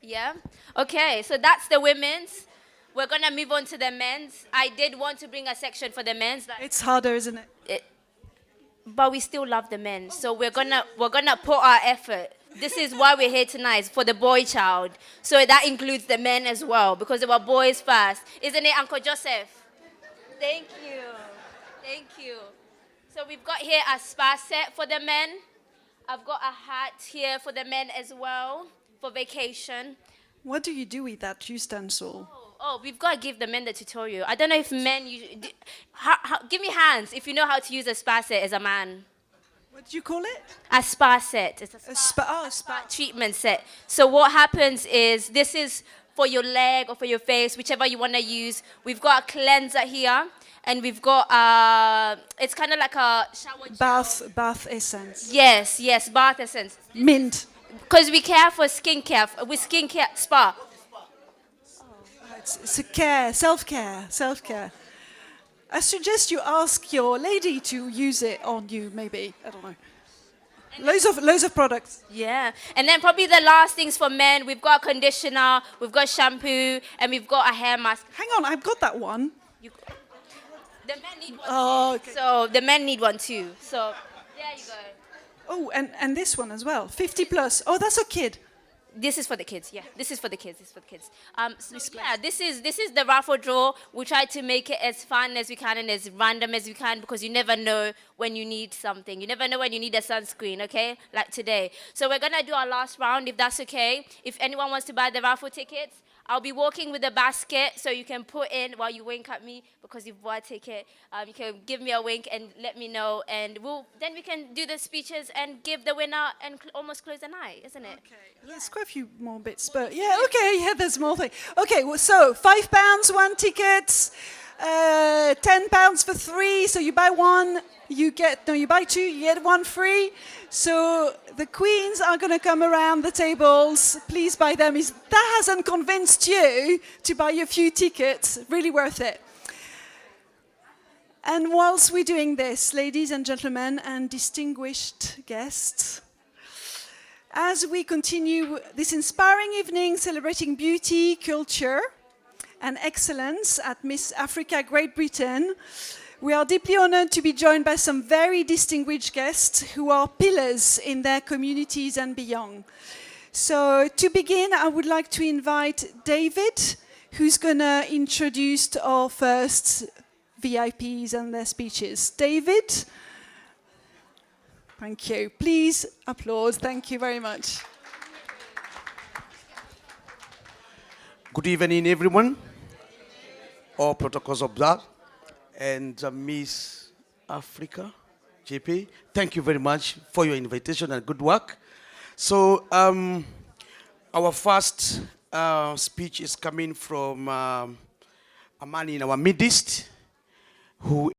Yeah. Okay, so that's the women's. We're gonna move on to the men's. I did want to bring a section for the men's. It's harder, isn't it? But we still love the men, so we're gonna put our effort. This is why we're here tonight, for the boy child. So that includes the men as well, because they were boys first. Isn't it, Uncle Joseph? Thank you. So we've got here a spa set for the men. I've got a hat here for the men as well, for vacation. What do you do with that utensil? Oh, we've got to give the men the tutorial. I don't know if men... give me hands if you know how to use a spa set as a man. What do you call it? A spa set. It's a spa treatment set. So what happens is, this is for your leg or for your face, whichever you want to use. We've got a cleanser here, and we've got it's kind of like a shower gel. Bath essence. Yes, bath essence. Mint. Because we care for skincare, with skincare spa. It's a care, self-care. I suggest you ask your lady to use it on you, maybe. I don't know. Loads of products. Yeah. And then probably the last things for men, we've got a conditioner, we've got shampoo, and we've got a hair mask. Hang on, I've got that one. The men need one too. Oh, okay. So the men need one too. So there you go. Oh, and this one as well. 50 plus. Oh, that's a kid. This is for the kids, yeah. This is for the kids. This is for the kids. Yeah, this is the raffle draw. We try to make it as fun as we can and as random as we can, because you never know when you need something. You never know when you need a sunscreen, okay? Like today. So we're gonna do our last round, if that's okay. If anyone wants to buy the raffle tickets, I'll be walking with a basket, so you can put in while you wink at me because you've bought a ticket. You can give me a wink and let me know, and then we can do the speeches and give the winner and almost close the night, isn't it? Okay, there's quite a few more bits, but yeah, okay, yeah, there's more thing. Okay, well, so £5, 1 ticket, £10 for 3. So you buy one, you buy 2, you get 1 free. So the queens are going to come around the tables. Please buy them. If that hasn't convinced you to buy a few tickets, really worth it. And whilst we're doing this, ladies and gentlemen and distinguished guests, as we continue this inspiring evening celebrating beauty, culture, and excellence at Miss Africa Great Britain, we are deeply honored to be joined by some very distinguished guests who are pillars in their communities and beyond. So to begin, I would like to invite David, who's going to introduce our first VIPs and their speeches. David? Thank you. Please applaud. Thank you very much. Good evening, everyone. All protocols observed. And Miss Africa, JP, thank you very much for your invitation and good work. So our first speech is coming from a man in our midst who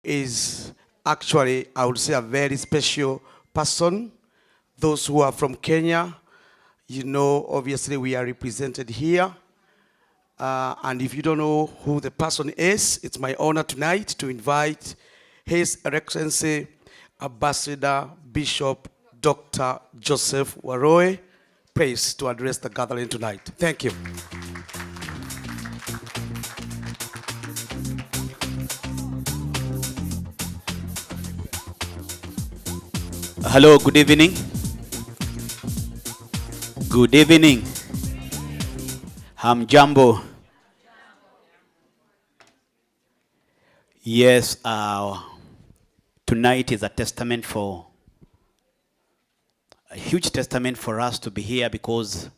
is actually, I would say, a very special person. Those who are from Kenya, you know, obviously we are represented here. And if you don't know who the person is, it's my honor tonight to invite His Excellency Ambassador Bishop Dr. Joseph Warui, please, to address the gathering tonight. Thank you. Hello, good evening. Good evening. Hamjambo. Yes, tonight is a huge testament for us to be here, because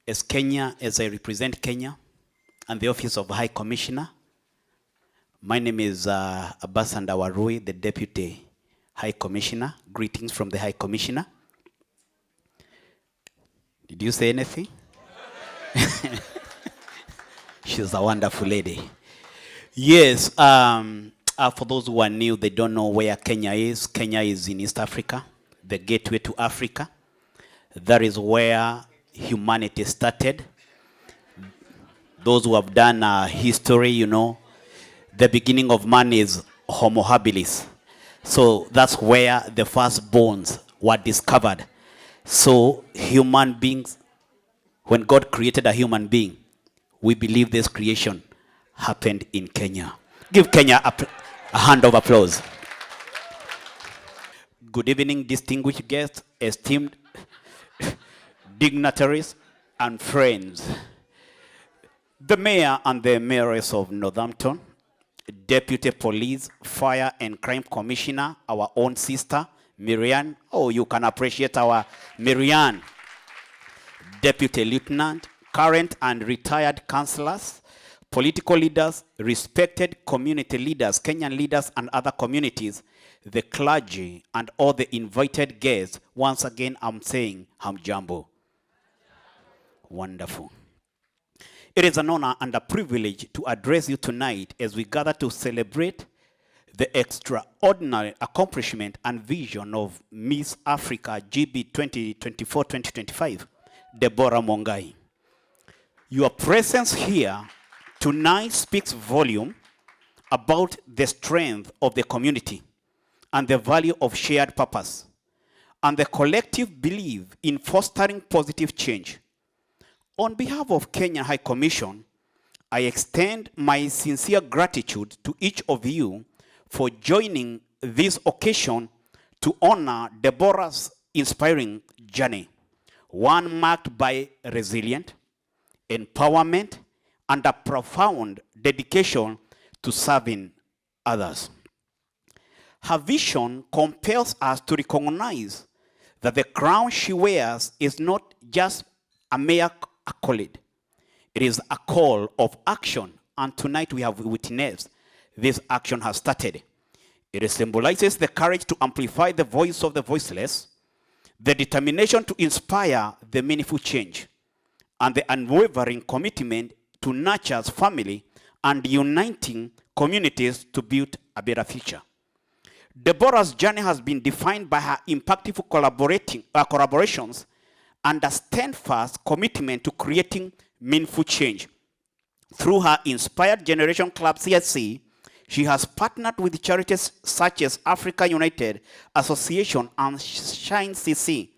as I represent Kenya and the Office of High Commissioner, my name is Ambassador Warui, the Deputy High Commissioner. Greetings from the High Commissioner. Did you say anything? She's a wonderful lady. Yes, for those who are new, they don't know where Kenya is. Kenya is in East Africa, the gateway to Africa. That is where humanity started. Those who have done history, you know, the beginning of man is Homo habilis. So that's where the first bones were discovered. So human beings, when God created a human being, we believe this creation happened in Kenya. Give Kenya a hand of applause. Good evening, distinguished guests, esteemed dignitaries, and friends. The Mayor and the Mayoress of Northampton, Deputy Police, Fire and Crime Commissioner, our own sister, Marianne. Oh, you can appreciate our Marianne. Deputy Lieutenant, current and retired councillors, political leaders, respected community leaders, Kenyan leaders and other communities, the clergy, and all the invited guests. Once again, I'm saying, hamjambo. Wonderful. It is an honor and a privilege to address you tonight as we gather to celebrate the extraordinary accomplishment and vision of Miss Africa GB 2024-2025, Deborah Mungai. Your presence here tonight speaks volume about the strength of the community and the value of shared purpose and the collective belief in fostering positive change. On behalf of Kenya High Commission, I extend my sincere gratitude to each of you for joining this occasion to honor Deborah's inspiring journey, one marked by resilience, empowerment, and a profound dedication to serving others. Her vision compels us to recognize that the crown she wears is not just a mere accolade. It is a call of action, and tonight we have witnessed this action has started. It symbolizes the courage to amplify the voice of the voiceless, the determination to inspire the meaningful change, and the unwavering commitment to nurture my and uniting communities to build a better future. Deborah's journey has been defined by her impactful collaborations and a steadfast commitment to creating meaningful change. Through her Inspired Generation Club CSC, she has partnered with charities such as Africa United Association and Shine CC,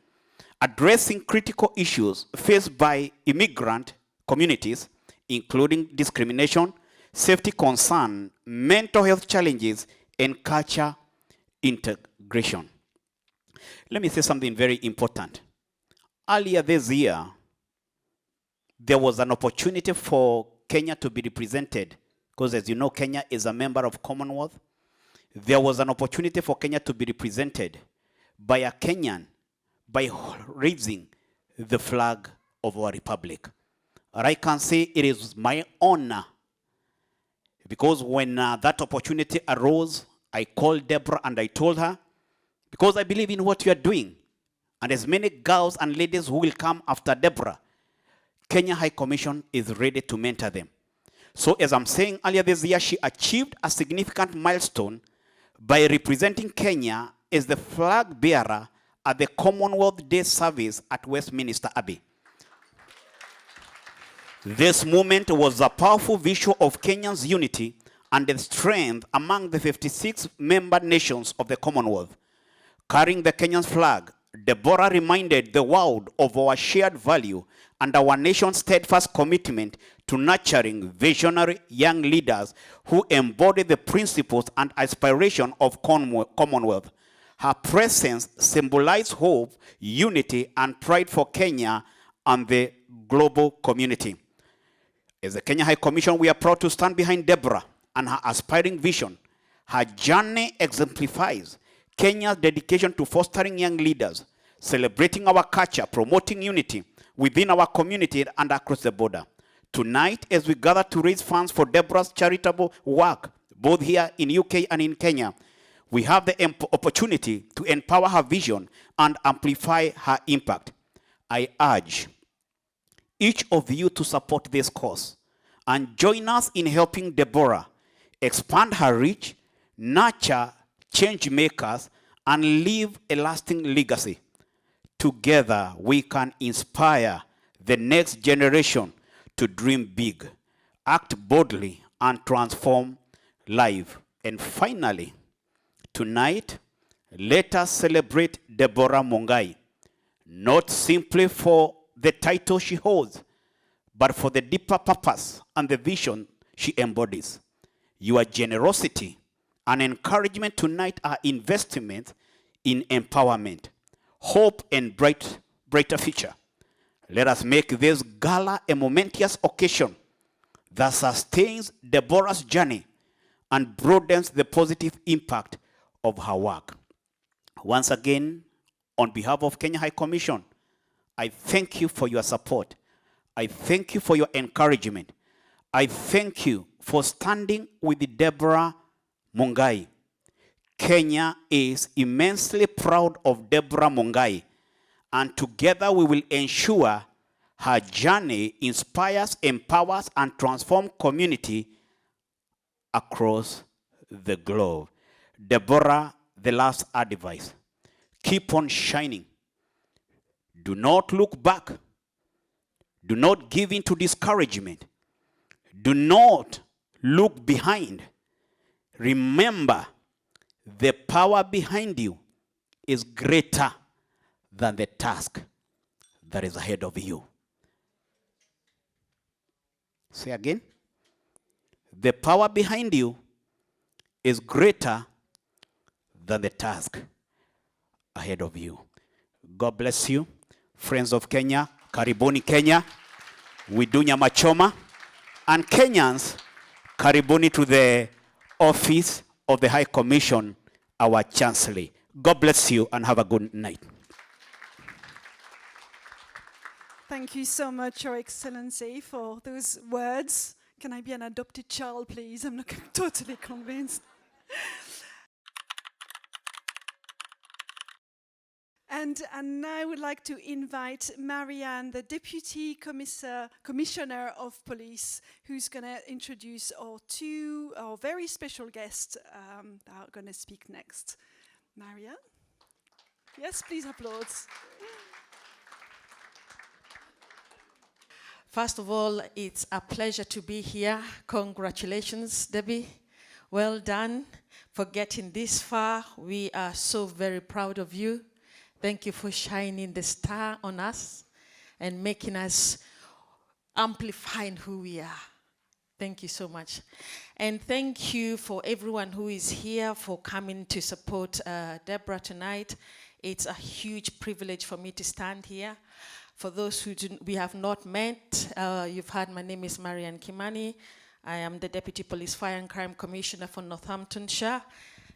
addressing critical issues faced by immigrant communities, including discrimination, safety concern, mental health challenges, and culture integration. Let me say something very important. Earlier this year, there was an opportunity for Kenya to be represented, because as you know, Kenya is a member of Commonwealth. There was an opportunity for Kenya to be represented by a Kenyan by raising the flag of our republic. And I can say it is my honor, because when that opportunity arose, I called Deborah and I told her, because I believe in what you are doing, and as many girls and ladies who will come after Deborah, Kenya High Commission is ready to mentor them. So as I'm saying, earlier this year, she achieved a significant milestone by representing Kenya as the flag bearer at the Commonwealth Day service at Westminster Abbey. This moment was a powerful visual of Kenya's unity and the strength among the 56 member nations of the Commonwealth. Carrying the Kenyan flag, Deborah reminded the world of our shared value and our nation's steadfast commitment to nurturing visionary young leaders who embody the principles and aspiration of Commonwealth. Her presence symbolized hope, unity, and pride for Kenya and the global community. As the Kenya High Commission, we are proud to stand behind Deborah and her aspiring vision. Her journey exemplifies Kenya's dedication to fostering young leaders, celebrating our culture, promoting unity within our community and across the border. Tonight, as we gather to raise funds for Deborah's charitable work, both here in UK and in Kenya, we have the opportunity to empower her vision and amplify her impact. I urge each of you to support this cause and join us in helping Deborah expand her reach, nurture change makers, and leave a lasting legacy. Together, we can inspire the next generation to dream big, act boldly, and transform life. And finally, tonight, let us celebrate Deborah Mungai, not simply for the title she holds, but for the deeper purpose and the vision she embodies. Your generosity and encouragement tonight are investments in empowerment, hope, and brighter future. Let us make this gala a momentous occasion that sustains Deborah's journey and broadens the positive impact of her work. Once again, on behalf of Kenya High Commission, I thank you for your support. I thank you for your encouragement. I thank you for standing with Deborah Mungai. Kenya is immensely proud of Deborah Mungai, and together we will ensure her journey inspires, empowers, and transforms community across the globe. Deborah, the last advice: keep on shining. Do not look back. Do not give in to discouragement. Do not look behind. Remember, the power behind you is greater than the task that is ahead of you. Say again. The power behind you is greater than the task ahead of you. God bless you. Friends of Kenya, karibuni Kenya. Widunya machoma. And Kenyans, karibuni to the office of the High Commission, our Chancellor. God bless you and have a good night. Thank you so much, Your Excellency, for those words. Can I be an adopted child, please? I'm not totally convinced. And now I would like to invite Marianne, the Deputy Commissioner of Police, who's going to introduce our very special guests that are going to speak next. Marianne? Yes, please applaud. First of all, it's a pleasure to be here. Congratulations, Debbie. Well done for getting this far. We are so very proud of you. Thank you for shining the star on us and making us amplifying who we are. Thank you so much. And thank you for everyone who is here for coming to support Deborah tonight. It's a huge privilege for me to stand here. For those who we have not met, you've heard my name is Marianne Kimani. I am the Deputy Police Fire and Crime Commissioner for Northamptonshire.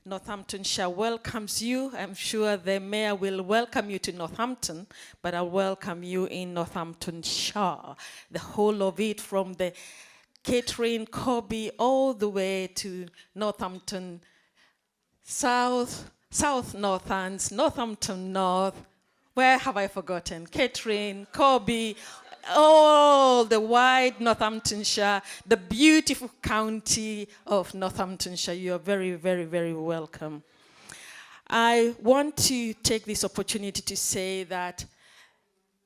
Northamptonshire welcomes you. I'm sure the mayor will welcome you to Northampton, but I'll welcome you in Northamptonshire. The whole of it, from the catering, Corby, all the way to Northampton South, South Northants, Northampton North. Where have I forgotten? Catering, Corby, all the wide Northamptonshire, the beautiful county of Northamptonshire. You are very, very, very welcome. I want to take this opportunity to say that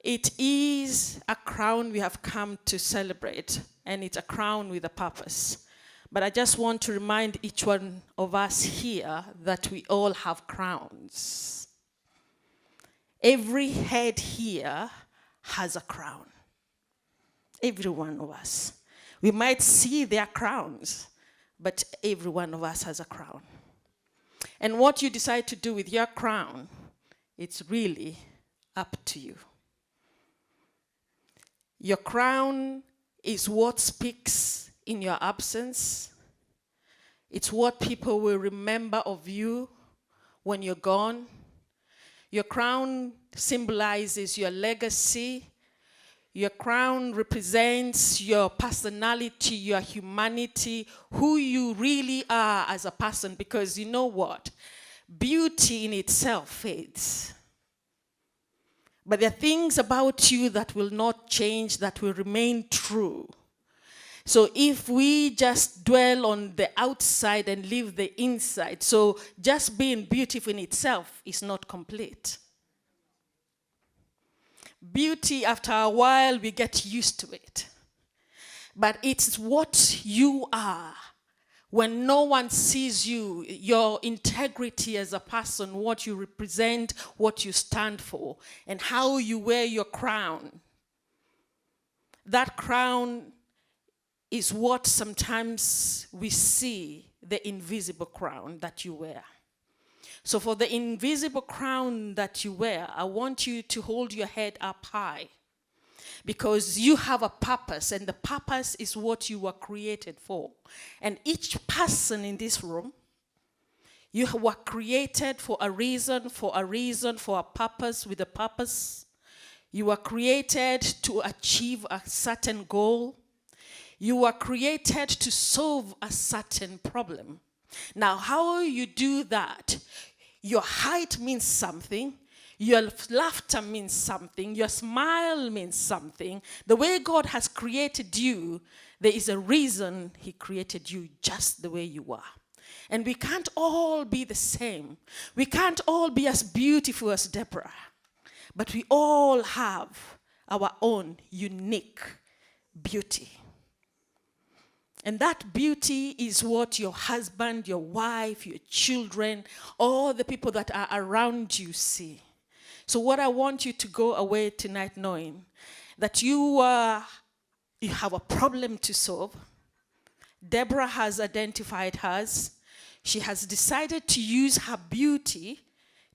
it is a crown we have come to celebrate, and it's a crown with a purpose. But I just want to remind each one of us here that we all have crowns. Every head here has a crown. Every one of us. We might see their crowns, but every one of us has a crown. And what you decide to do with your crown, it's really up to you. Your crown is what speaks in your absence. It's what people will remember of you when you're gone. Your crown symbolizes your legacy. Your crown represents your personality, your humanity, who you really are as a person, because you know what? Beauty in itself fades. But there are things about you that will not change, that will remain true. So if we just dwell on the outside and leave the inside, so just being beautiful in itself is not complete. Beauty, after a while, we get used to it. But it's what you are. When no one sees you, your integrity as a person, what you represent, what you stand for, and how you wear your crown. That crown is what sometimes we see, the invisible crown that you wear. So for the invisible crown that you wear, I want you to hold your head up high, because you have a purpose, and the purpose is what you were created for. And each person in this room, you were created for a reason, for a purpose, with a purpose. You were created to achieve a certain goal. You were created to solve a certain problem. Now, how you do that? Your height means something. Your laughter means something. Your smile means something. The way God has created you, there is a reason He created you just the way you are. And we can't all be the same. We can't all be as beautiful as Deborah. But we all have our own unique beauty. And that beauty is what your husband, your wife, your children, all the people that are around you see. So what I want you to go away tonight knowing that you have a problem to solve. Deborah has identified hers. She has decided to use her beauty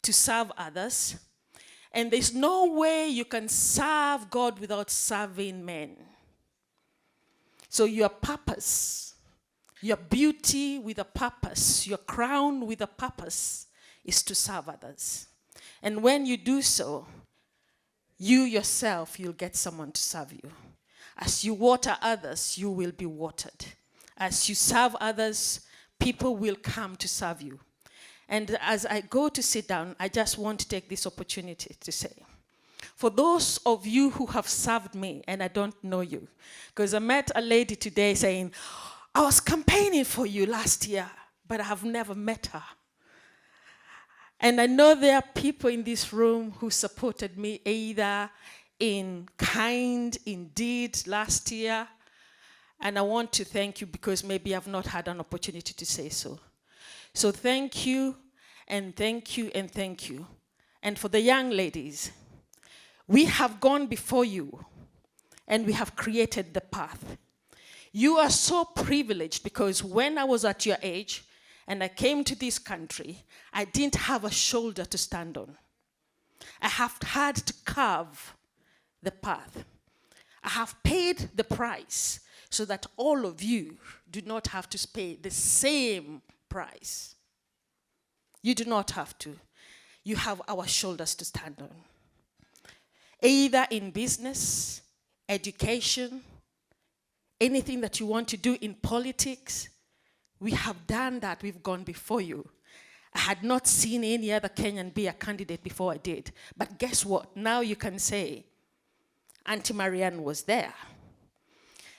to serve others. And there's no way you can serve God without serving men. So your purpose, your beauty with a purpose, your crown with a purpose is to serve others. And when you do so, you yourself, you'll get someone to serve you. As you water others, you will be watered. As you serve others, people will come to serve you. And as I go to sit down, I just want to take this opportunity to say, for those of you who have served me, and I don't know you, because I met a lady today saying, I was campaigning for you last year, but I have never met her. And I know there are people in this room who supported me either in kind, in deed last year. And I want to thank you because maybe I've not had an opportunity to say so. So thank you, and thank you, and thank you. And for the young ladies, we have gone before you, and we have created the path. You are so privileged because when I was at your age, and I came to this country, I didn't have a shoulder to stand on. I have had to carve the path. I have paid the price so that all of you do not have to pay the same price. You do not have to. You have our shoulders to stand on. Either in business, education, anything that you want to do in politics, we have done that. We've gone before you. I had not seen any other Kenyan be a candidate before I did. But guess what? Now you can say, Auntie Marianne was there.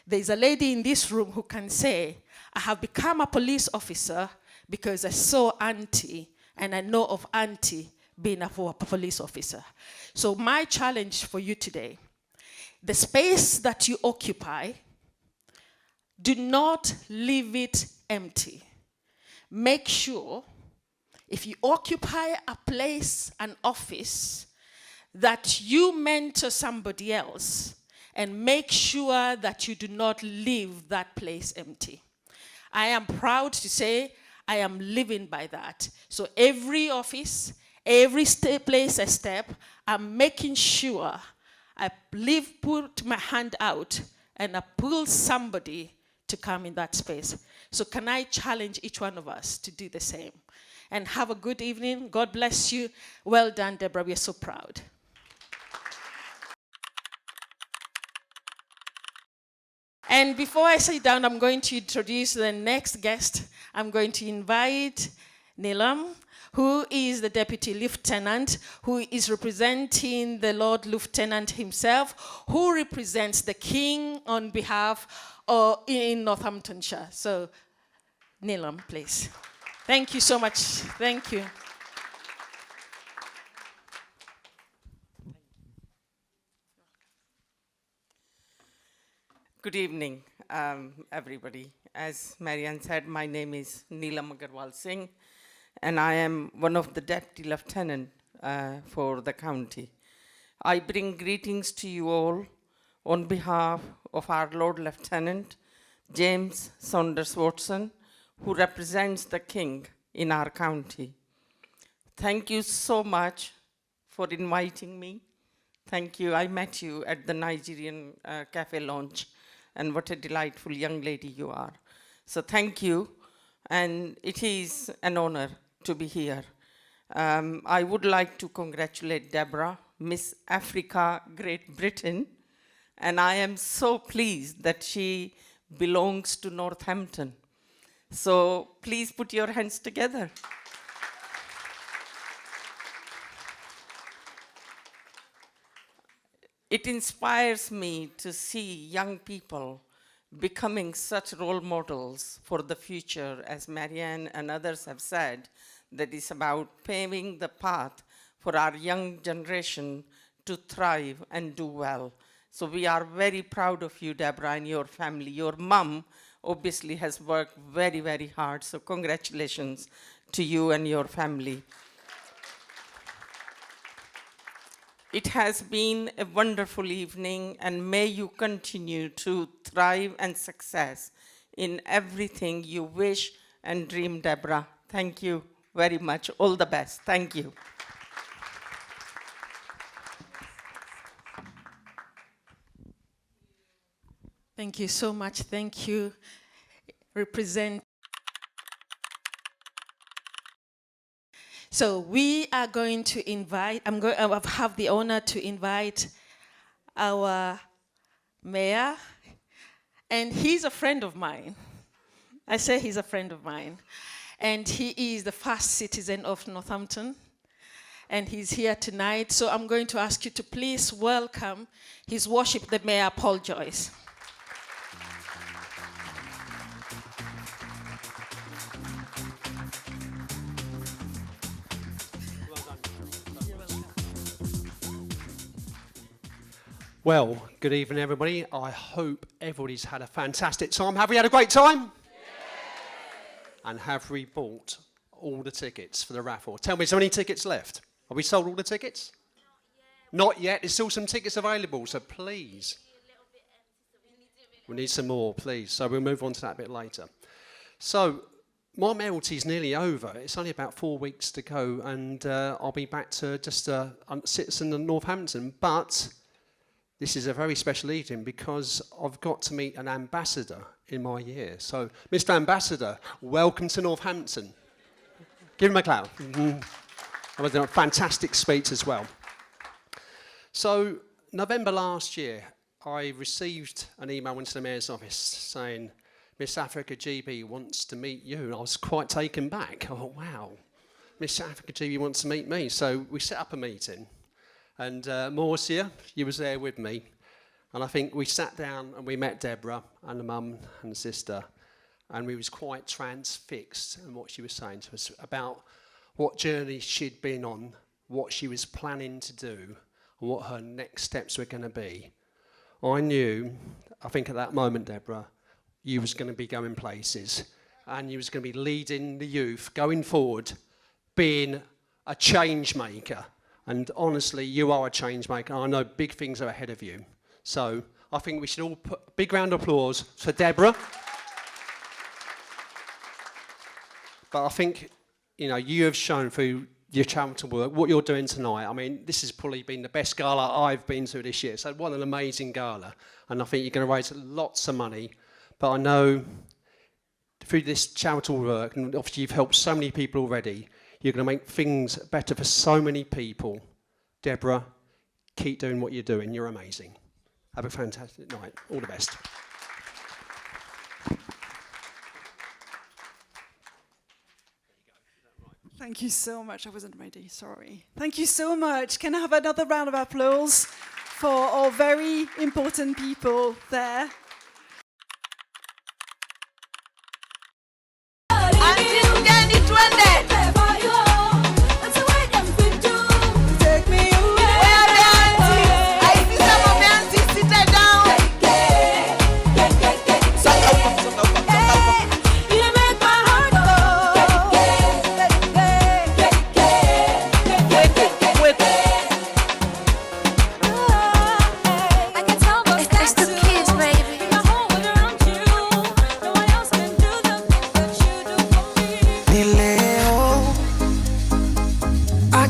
There's a lady in this room who can say, I have become a police officer because I saw Auntie and I know of Auntie being a police officer. So my challenge for you today, the space that you occupy, do not leave it empty. Make sure, if you occupy a place, an office, that you mentor somebody else and make sure that you do not leave that place empty. I am proud to say I am living by that. So every office, every place I step, I'm making sure I put my hand out and I pull somebody to come in that space. So can I challenge each one of us to do the same? And have a good evening. God bless you. Well done, Deborah. We are so proud. And before I sit down, I'm going to introduce the next guest. I'm going to invite Neelam, who is the Deputy Lieutenant, who is representing the Lord Lieutenant himself, who represents the King on behalf in Northamptonshire. So, Neelam, please. Thank you so much. Thank you. Good evening, everybody. As Marianne said, my name is Neelam Aggarwal-Singh, and I am one of the Deputy Lieutenant for the county. I bring greetings to you all on behalf of our Lord Lieutenant, James Saunders Watson, who represents the King in our county. Thank you so much for inviting me. Thank you. I met you at the Nigerian cafe launch, and what a delightful young lady you are. So thank you, and it is an honor to be here. I would like to congratulate Deborah, Miss Africa Great Britain, and I am so pleased that she belongs to Northampton. So please put your hands together. It inspires me to see young people becoming such role models for the future, as Marianne and others have said, that is about paving the path for our young generation to thrive and do well. So we are very proud of you, Deborah, and your family. Your mom obviously has worked very, very hard, so congratulations to you and your family. It has been a wonderful evening, and may you continue to thrive and success in everything you wish and dream, Deborah. Thank you very much. All the best. Thank you. Thank you so much. Thank you. Represent. So we are going to invite, I have the honor to invite our mayor, and he's a friend of mine. I say he's a friend of mine. And he is the first citizen of Northampton. And he's here tonight. So I'm going to ask you to please welcome His Worship the Mayor, Paul Joyce. Well, good evening, everybody. I hope everybody's had a fantastic time. Have we had a great time? Yeah. And have we bought all the tickets for the raffle? Tell me, is there any tickets left? Have we sold all the tickets? Not yet. There's still some tickets available, so please. We need some more, please. So we'll move on to that a bit later. So my mayoralty is nearly over. It's only about 4 weeks to go, and I'll be back to just a citizen of Northampton. But this is a very special evening because I've got to meet an ambassador in my year. So, Mr. Ambassador, welcome to Northampton. Give him a clap. That was a fantastic speech as well. So, November last year, I received an email into the Mayor's office saying, Miss Africa GB wants to meet you. And I was quite taken back. I thought, wow, Miss Africa GB wants to meet me. So we set up a meeting. And Marcia, you was there with me. And I think we sat down and we met Deborah and the mum and the sister. And we was quite transfixed in what she was saying to us about what journey she'd been on, what she was planning to do, and what her next steps were going to be. I knew, I think at that moment, Deborah, you was going to be going places. And you was going to be leading the youth, going forward, being a change maker. And honestly, you are a change maker. I know big things are ahead of you. So I think we should all put a big round of applause for Deborah. But I think, you know, you have shown through your charitable work what you're doing tonight. I mean, this has probably been the best gala I've been to this year. So what an amazing gala. And I think you're going to raise lots of money. But I know through this charitable work, and obviously you've helped so many people already, you're going to make things better for so many people. Deborah, keep doing what you're doing. You're amazing. Have a fantastic night. All the best. Thank you so much. I wasn't ready, sorry. Thank you so much. Can I have another round of applause for our very important people there?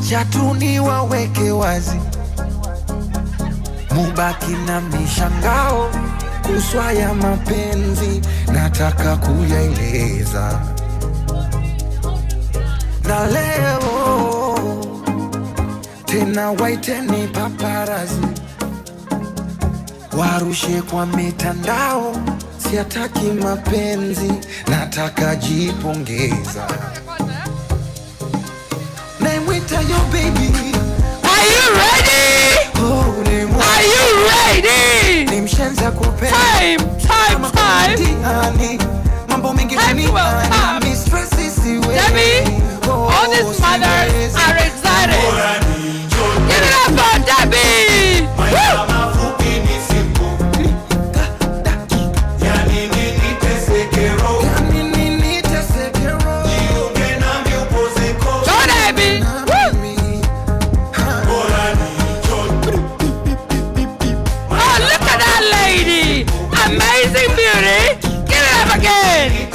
Chatuni waweke wazi, mubaki na mishangao, kuswa ya mapenzi nataka kuyaeleza. Na leo tena waiteni paparazi, warushe kwa mitandao, siataki mapenzi nataka jipongeza. Namwita yo baby, are you ready? Oh, are you ready? Nimshenza kupenda time. Mambo mengi Catwalk, mistress isiwe. Debbie, all these mothers are excited. Give it up for Debbie. Amazing beauty. Give it up again. Hey.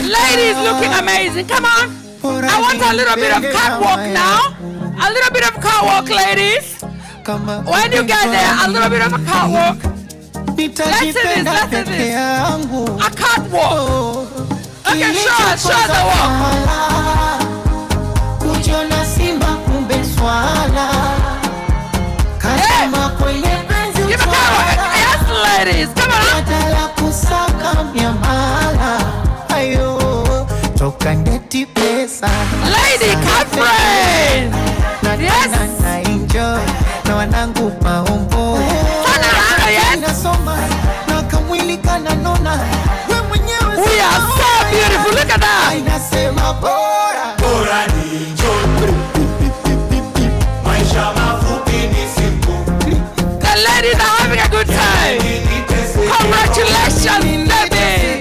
Ladies looking amazing. Come on. I want a little bit of catwalk now. A little bit of catwalk, ladies. When you get there, a little bit of a catwalk. Let's see this. A catwalk. Okay, show the walk. Hey, give a catwalk. Yes, ladies, come on. Lady Catherine. Yes. We are so beautiful. Look at that. The ladies are having a good time. Congratulations, baby.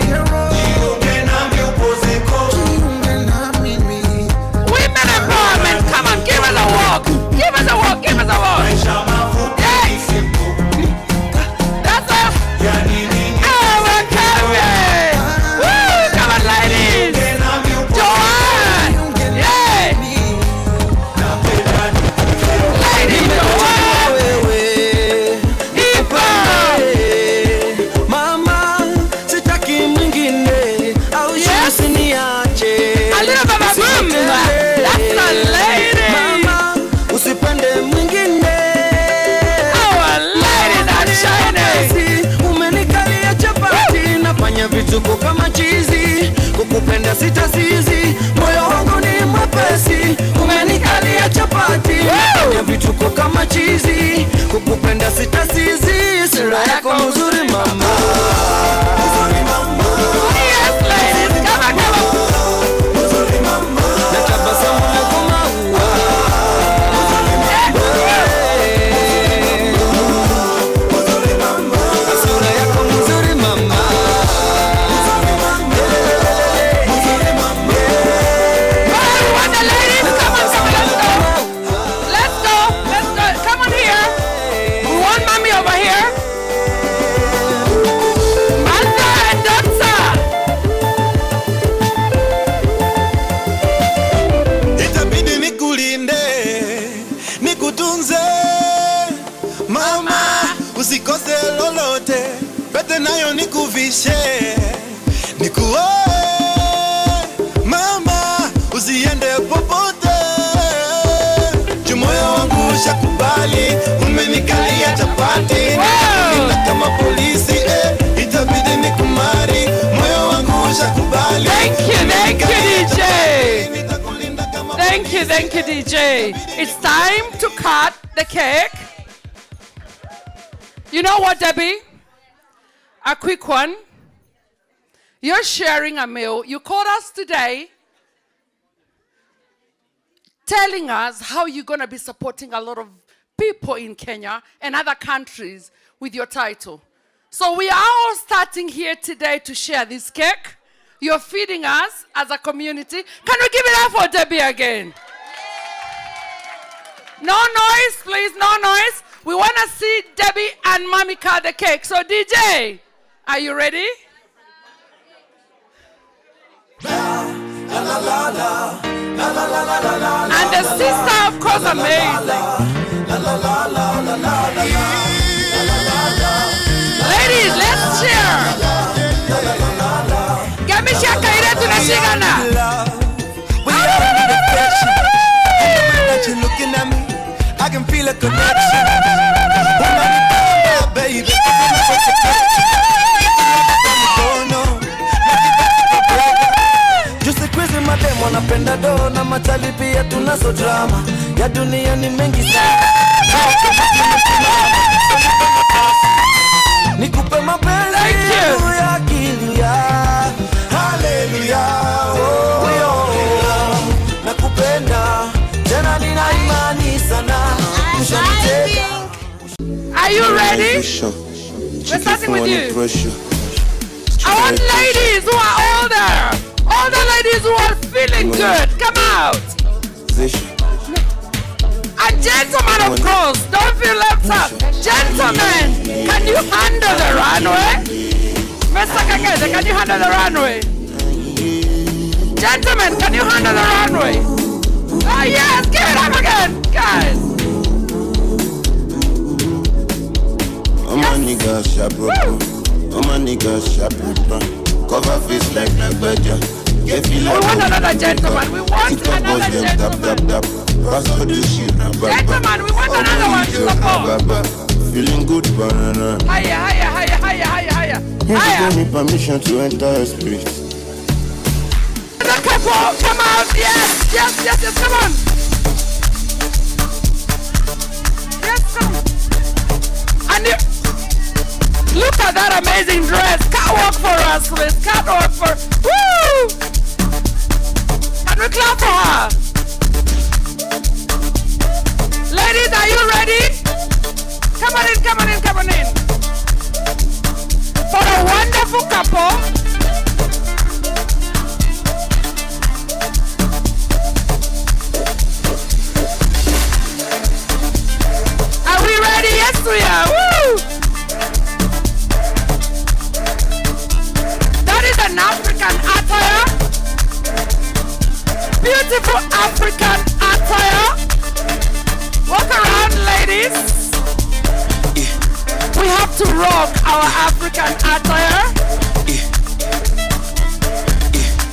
Women empowerment. Come on, give us a walk. Give us a walk. Give us a walk. Yes. That's us. Oh, we're coming. Woo, come on, ladies. Joanne. Yeah. Lady Joanne. Ipa. Mama, sitaki mwingine au usiniache. A little bit of boom. That's the lady. Mama, usipende mwingine. Our ladies are shining. Umenikalia chapati, nafanya vituko kama chizi. Kukupenda sitasizi, moyo wangu ni mwepesi. Umenikalia chapati, nafanya vituko kama chizi. Kukupenda sitasizi, sura yako mzuri mama. Mzuri mama. Yes, ladies, come on, come on. Mzuri mama. Natabasamu lako maua. Mzuri mama. Sura yako mzuri mama. Mzuri mama. Mzuri mama. What the ladies? Come on, let's go. Let's go. Come on here. We want mommy over here. Mother and daughter. Itabidi nikulinde, nikutunze mama, usikose lolote, pete nayo nikuvishe, nikuoe mama, usiende popote, moyo wangu ushakubali, umenikalia chapati, nikulinda kama polisi, itabidi nikumari, moyo wangu ushakubali. Thank you, DJ. Thank you, DJ. It's time to cut the cake. You know what, Debbie? A quick one. You're sharing a meal. You called us today telling us how you're going to be supporting a lot of people in Kenya and other countries with your title. So we are all starting here today to share this cake. You're feeding us as a community. Can we give it up for Debbie again? No noise, please, no noise. We want to see Debbie and Mommy cut the cake. So DJ, are you ready? And the sister, of course, amazing. Ladies, let's cheer. Get me shaka ire tunashikana. You're looking at me, I can feel a connection. Baby, just a crazy madem wanapenda do na matali pia tunazo drama ya dunia ni mengi sana. Nikupe mapenzi ya akili ya hallelujah. Nakupenda tena nina imani sana. Are you ready? We're starting with you. I want ladies who are older. Older ladies who are feeling good. Come out. And gentlemen, of course, don't feel left out. Gentlemen, can you handle the runway? Mr. Kakete, can you handle the runway? Gentlemen, can you handle the runway? Oh yes, give it up again, guys. Oh my nigga, sharp up. Oh my nigga, sharp up. Cover face like Badger. We want another gentleman. We want another gentleman. Gentlemen, we want another one to support. Feeling good, banana. Higher, higher, higher, higher, higher, higher. Give me permission to enter your spirit. The catwalk, come out. Yes, yes, yes, yes, come on. Yes, come on. And you, look at that amazing dress. Catwalk for us, please. Catwalk for. Woo! Can we clap for her? Ladies, are you ready? Come on in, come on in, come on in. For a wonderful couple. Are we ready? Yes, we are. Woo! That is an African attire. Beautiful African attire. Walk around, ladies. We have to rock our African attire.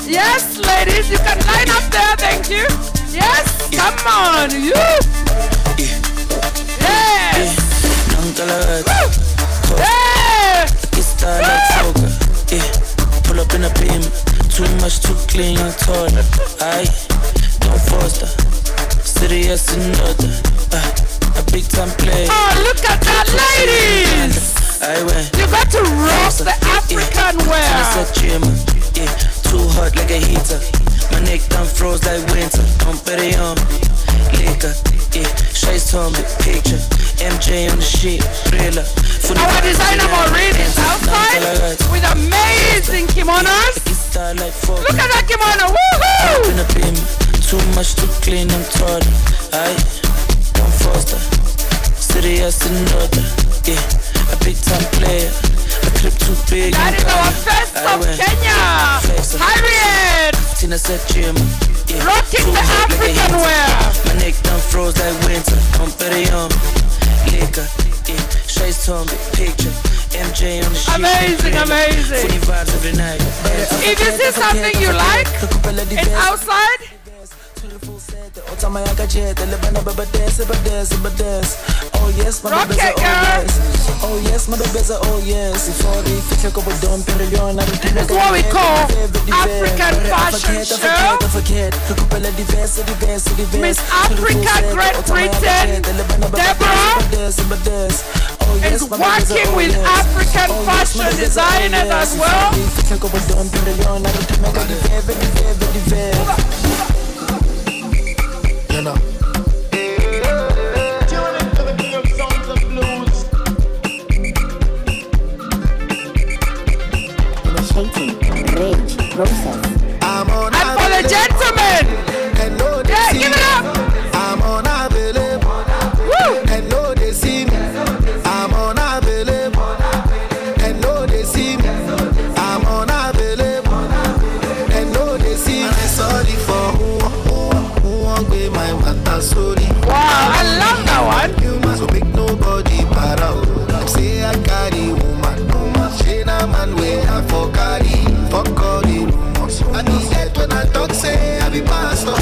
Yes, ladies, you can line up there, thank you. Yes, come on, you. Yes. Pull up in a beam, too much, too clean, young toilet. Aye, don't foster. Serious and other. A big time play. Oh, look at that, ladies! You got to rock the African wear. Too hot like a heater. My neck done froze like winter. I'm better on liquor. Shay's on the picture. MJ on the sheet. Thriller. Our designer Maureen is outside with amazing kimonos. Look at that kimono. Woohoo! Too much, too clean, I'm taller. Aye, don't foster. Serious and other. A big time player. A clip too big. That is our first of Kenya. Harriet. Tina said Jim. Rocking the African wear. My neck done froze like winter. I'm better young. Liquor. Shay's on the picture. MJ on the sheet. Amazing, amazing. Funny vibes every night. If you see something you like, it's outside. Oh yes, my baby's a oh yes, my baby's a oh yes. This is what we call African fashion show. Miss Africa Great Britain, Deborah, is working with African fashion designers as well. You know. And for the gentlemen, yeah, give it up. I'm unavailable. And no, they see me. I'm unavailable. And no, they see me. I'm unavailable. And no, they see me. Sorry for who won't be my matter. Sorry. Wow, I love that one. You must make nobody para. Say I carry woman. She na man way I for carry. Fuck all the rumors. I need that when I talk say I be pastor.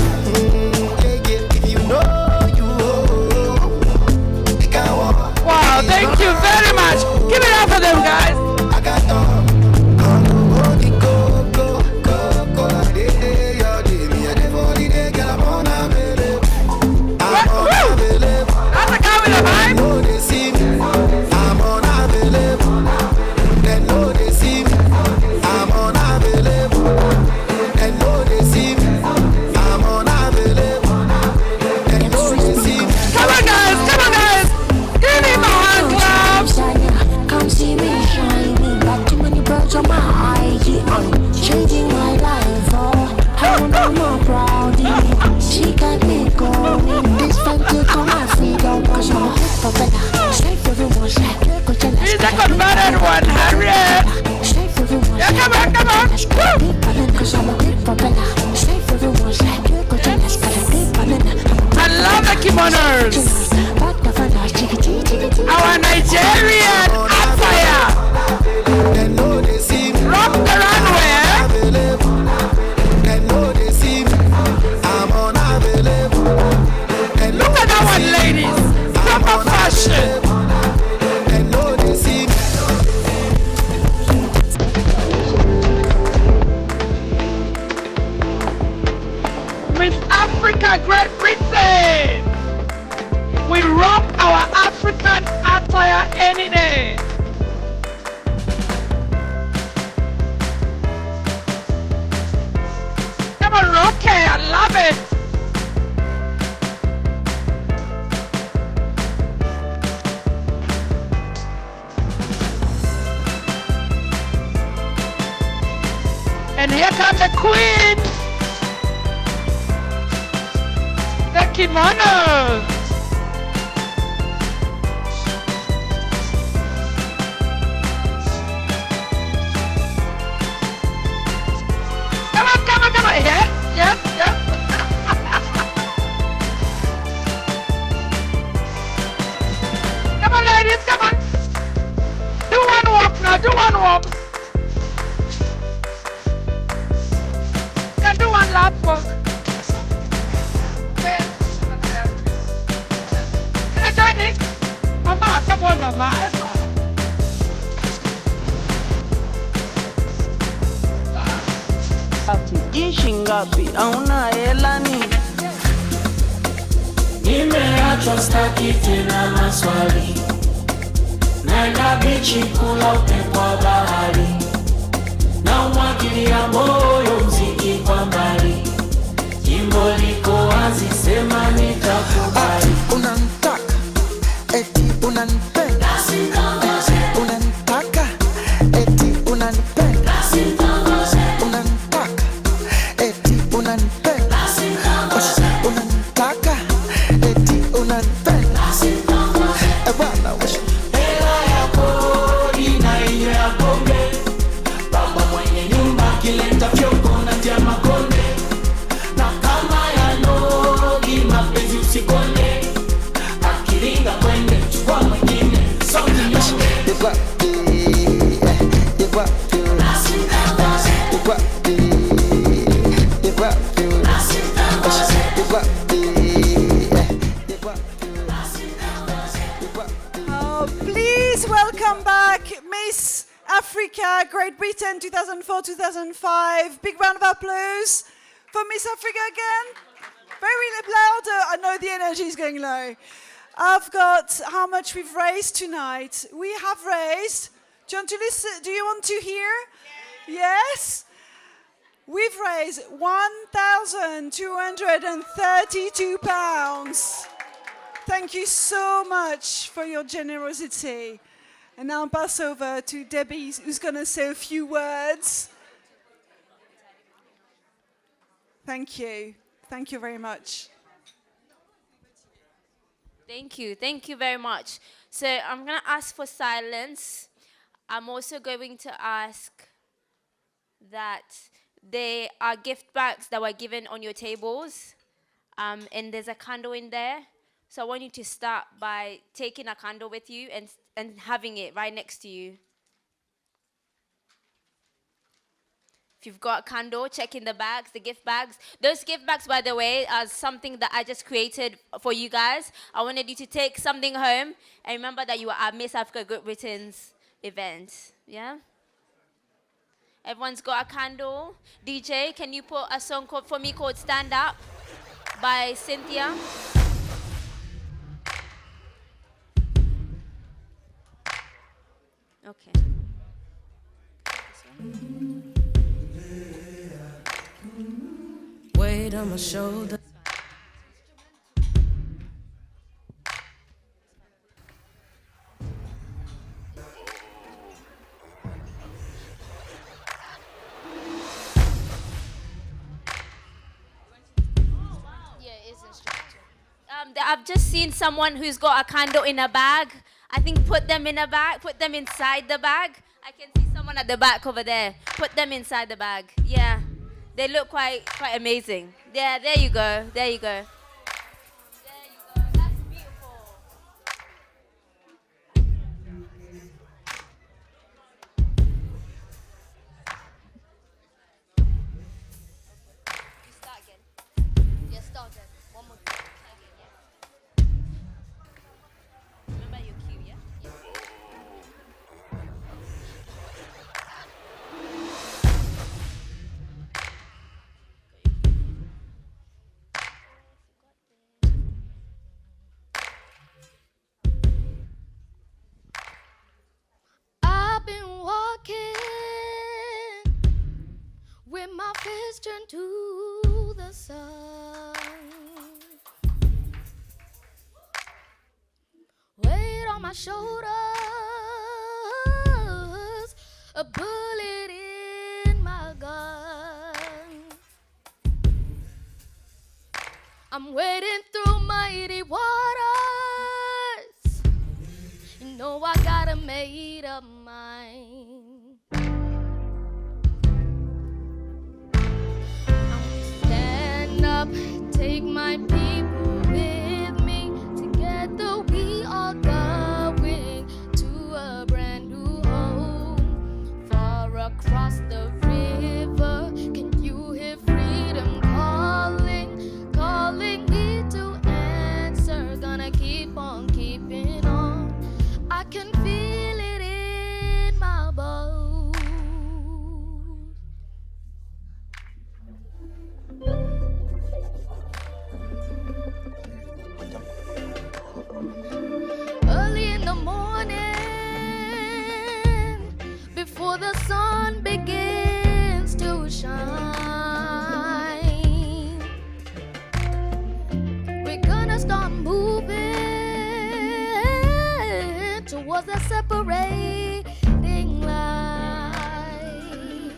If you know you. Wow, thank you very much. Give it up for them, guys. I got that's a guy with a vibe. I'm unavailable. They know they see me. I'm unavailable. They know they see me. I'm unavailable. They know they see me. Come on, guys. Come on, guys. Give me my hand claps. Come see me shining. Got too many birds on my eye. I'm changing my life. I'm more proud. She got me going. This time to come my freedom. Cause I'm a hip propeller. Straight for the one side. He's a converted one, Harriet. Yeah, come on, come on. Cause I'm a hip propeller. any day. Come on, Roque, I love it. And here comes the queen, the kimono. Come on, yes. Come on, ladies, come on. Do one walk now, do one walk. Can do one lap walk. Can I join it? Mama, come on, Mama. Jinsi ngapi hauna hela nini? Nimeachwa staki tena maswali, naenda bichi kula upepo wa bahari, na umwagilia moyo mziki kwa mbali, jimbo liko wazi, sema nitakubali. Unanitaka, eti unanipenda, unanitaka, eti unanipenda, unanitaka, eti unanipenda, unanitaka, eti unanipenda. Bwana wewe, hela ya kodi na hiyo ya pombe, baba mwenye nyumba kileta fyoko na tia makonde, na kama ya nogi mapenzi usikonde, akiringa kwende chukua mwingine songi nyonge. Please welcome back Miss Africa, Great Britain 2004-2005. Big round of applause for Miss Africa again. Very louder. I know the energy is going low. I've got how much we've raised tonight. We have raised. Do you want to listen? Do you want to hear? Yes? We've raised £1,232. Thank you so much for your generosity. And now I'll pass over to Debbie, who's going to say a few words. Thank you. Thank you very much. Thank you very much. So I'm going to ask for silence. I'm also going to ask that there are gift bags that were given on your tables, and there's a candle in there. So I want you to start by taking a candle with you and having it right next to you. If you've got a candle, check in the bags, the gift bags. Those gift bags, by the way, are something that I just created for you guys. I wanted you to take something home and remember that you were at Miss Africa Great Britain's event. Yeah? Everyone's got a candle. DJ, can you put a song for me called Stand Up by Cynthia? Okay. Weight on my shoulder. I've just seen someone who's got a candle in a bag. I think put them in a bag, put them inside the bag. I can see someone at the back over there. Put them inside the bag. Yeah, they look quite amazing. Yeah, there you go, there you go. That's beautiful. You start again. Yeah, start again. One more time. Remember your cue, yeah? my face turned to the sun. Weight on my shoulders, a bullet in my gun. I'm wading through mighty waters. You know I got a made up mind. Stand up, take my people with me. Together we are going to a brand new home. Far across the river, can you hear freedom calling? Calling me to answer. Gonna keep on keeping on. I can feel it in my bones. Early in the morning, before the sun begins to shine, we're gonna start moving towards the separating line.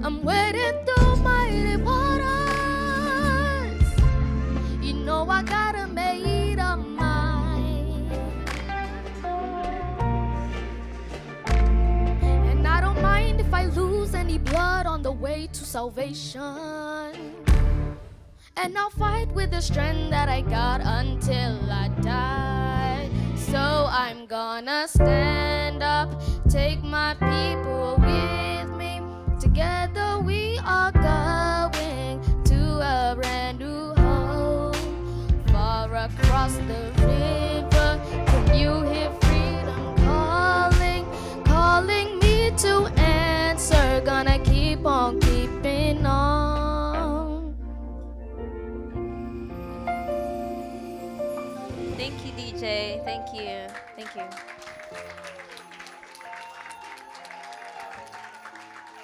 I'm wading through mighty waters. You know I got a made up mind. And I don't mind if I lose any blood on the way to salvation. And I'll fight with the strength that I got until I die. So I'm gonna stand up, take my people with me. Together we are going to a brand new home. Far across the river, can you hear freedom calling? Calling me to answer. Gonna keep on keeping on. Thank you, DJ. Thank you. Thank you.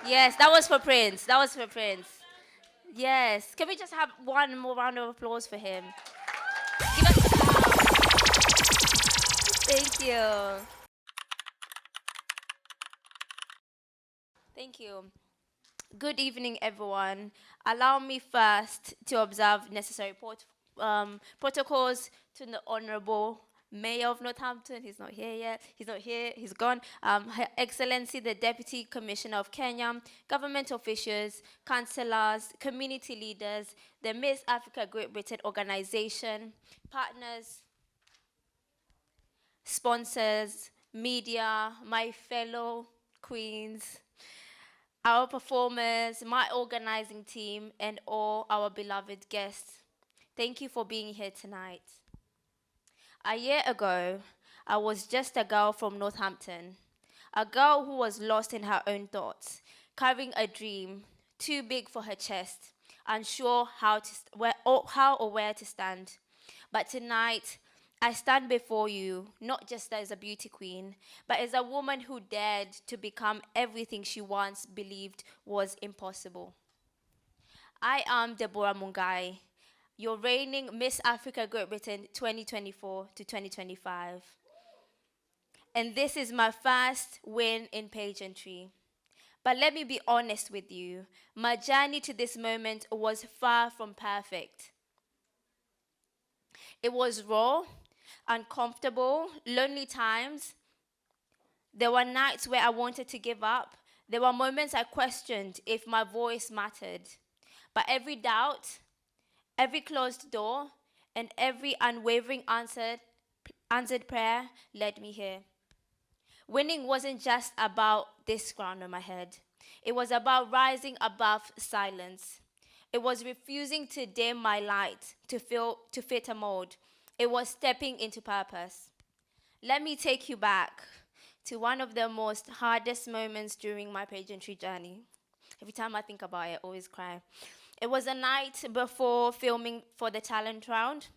Yes, that was for Prince. That was for Prince. Yes. Can we just have one more round of applause for him? Give us a clap. Thank you. Thank you. Good evening, everyone. Allow me first to observe necessary protocols to the Honourable Mayor of Northampton. He's not here yet. He's not here. He's gone. Her Excellency, the Deputy Commissioner of Kenya, government officials, councillors, community leaders, the Miss Africa Great Britain organization, partners, sponsors, media, my fellow queens, our performers, my organizing team, and all our beloved guests. Thank you for being here tonight. A year ago, I was just a girl from Northampton, a girl who was lost in her own thoughts, carrying a dream too big for her chest, unsure how or where to stand. But tonight, I stand before you, not just as a beauty queen, but as a woman who dared to become everything she once believed was impossible. I am Deborah Mungai, your reigning Miss Africa Great Britain 2024 to 2025. And this is my first win in pageantry. But let me be honest with you, my journey to this moment was far from perfect. It was raw, uncomfortable, lonely times. There were nights where I wanted to give up. There were moments I questioned if my voice mattered. But every doubt, every closed door, and every unwavering answered prayer led me here. Winning wasn't just about this crown on my head. It was about rising above silence. It was refusing to dim my light to fit a mold. It was stepping into purpose. Let me take you back to one of the most hardest moments during my pageantry journey. Every time I think about it, I always cry. It was a night before filming for the talent round.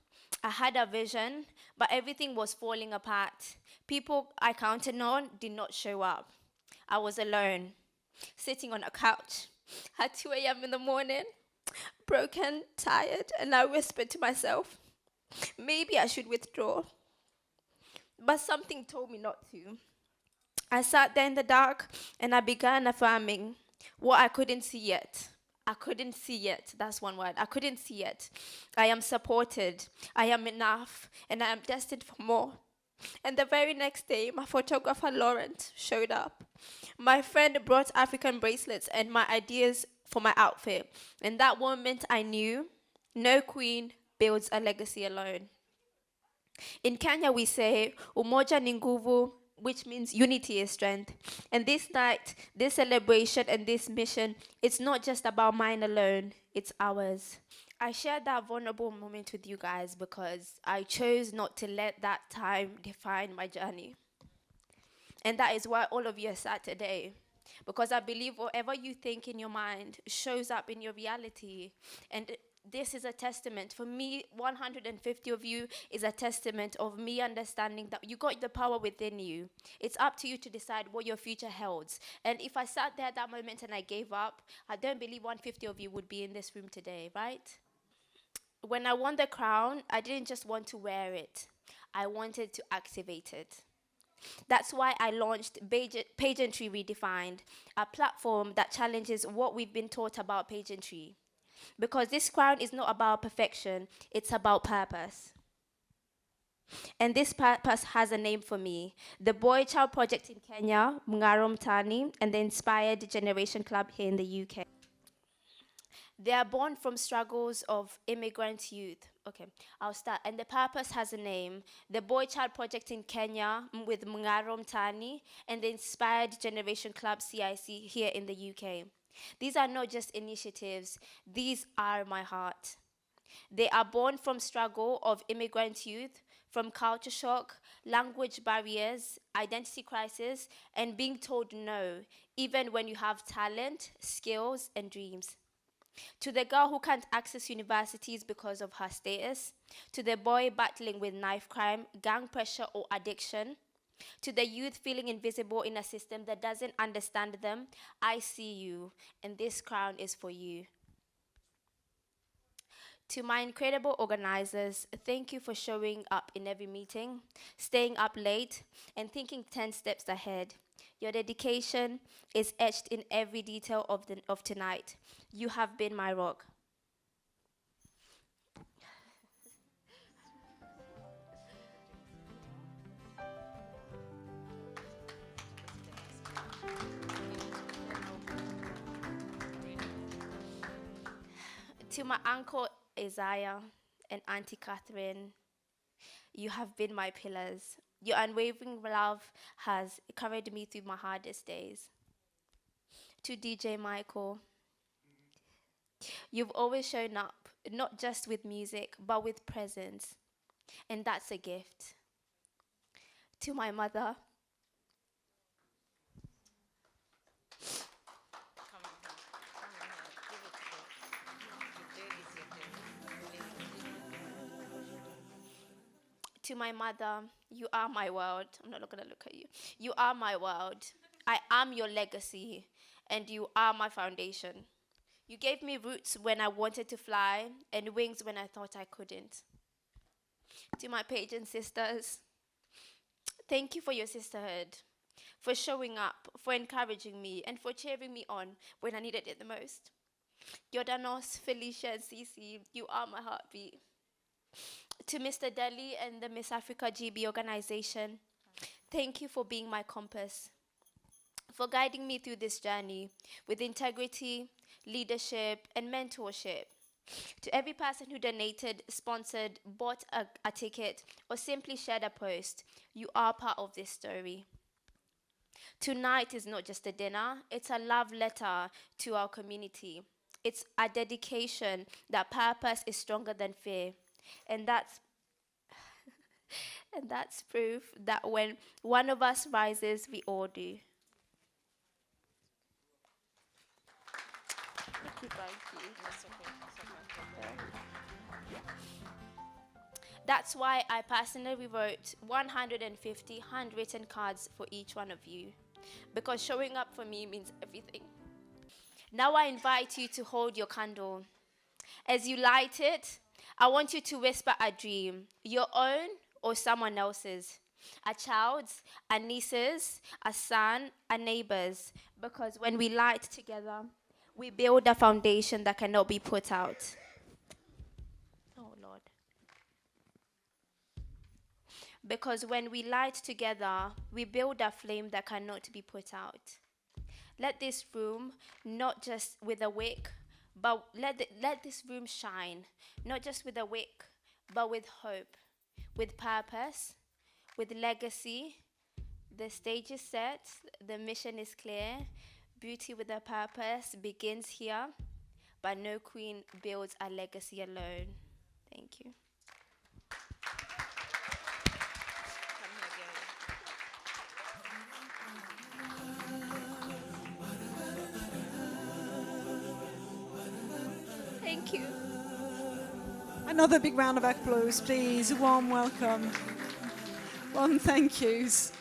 I had a vision, but everything was falling apart. People I counted on did not show up. I was alone. sitting on a couch at 2 a.m. in the morning, broken, tired, and I whispered to myself, maybe I should withdraw. But something told me not to. I sat there in the dark and I began affirming what I couldn't see yet. I couldn't see yet. That's one word. I couldn't see yet. I am supported. I am enough. And I am destined for more. And the very next day, my photographer, Laurent, showed up. My friend brought African bracelets and my ideas for my outfit. And that moment, I knew no queen builds a legacy alone. In Kenya, we say, umoja ni nguvu, which means unity is strength. And this night, this celebration and this mission, it's not just about mine alone, it's ours. I shared that vulnerable moment with you guys because I chose not to let that time define my journey. And that is why all of you are sat today. Because I believe whatever you think in your mind shows up in your reality. And this is a testament. For me, 150 of you is a testament of me understanding that you got the power within you. It's up to you to decide what your future holds. And if I sat there at that moment and I gave up, I don't believe 150 of you would be in this room today, right? When I won the crown, I didn't just want to wear it. I wanted to activate it. That's why I launched Pageantry Redefined, a platform that challenges what we've been taught about pageantry. Because this crown is not about perfection, it's about purpose. And this purpose has a name for me. The Boy Child Project in Kenya, Mngaro Mtaani, and the Inspired Generation Club here in the UK. They are born from struggles of immigrant youth. Okay, I'll start. And the purpose has a name. The Boy Child Project in Kenya with Mngaro Mtaani and the Inspired Generation Club CIC here in the UK. These are not just initiatives. These are my heart. They are born from struggle of immigrant youth, from culture shock, language barriers, identity crisis, and being told no, even when you have talent, skills, and dreams. To the girl who can't access universities because of her status, to the boy battling with knife crime, gang pressure, or addiction, to the youth feeling invisible in a system that doesn't understand them, I see you, and this crown is for you. To my incredible organizers, thank you for showing up in every meeting, staying up late, and thinking 10 steps ahead. Your dedication is etched in every detail of tonight. You have been my rock. To my uncle Isaiah and Auntie Catherine, you have been my pillars. Your unwavering love has carried me through my hardest days. To DJ Michael, you've always shown up, not just with music, but with presence, and that's a gift. To my mother, to my mother, you are my world. I'm not going to look at you. You are my world. I am your legacy, and you are my foundation. You gave me roots when I wanted to fly, and wings when I thought I couldn't. To my pageant sisters, thank you for your sisterhood, for showing up, for encouraging me, and for cheering me on when I needed it the most. Jordanos, Felicia, and Cece, you are my heartbeat. To Mr. Delhi and the Miss Africa GB organization, thank you for being my compass, for guiding me through this journey with integrity, leadership, and mentorship. To every person who donated, sponsored, bought a ticket, or simply shared a post, you are part of this story. Tonight is not just a dinner, it's a love letter to our community. It's a dedication that purpose is stronger than fear. And that's proof that when one of us rises, we all do. That's why I personally wrote 150 handwritten cards for each one of you, because showing up for me means everything. Now I invite you to hold your candle. As you light it, I want you to whisper a dream, your own or someone else's, a child's, a niece's, a son, a neighbor's, because when we light together, we build a foundation that cannot be put out. Oh, Lord. Because when we light together, we build a flame that cannot be put out. Let this room, not just with a wick, but let this room shine, not just with a wick, but with hope, with purpose, with legacy. The stage is set, the mission is clear. Beauty with a purpose begins here, but no queen builds a legacy alone. Thank you. Thank you. Another big round of applause, please. A warm welcome. Warm thank yous.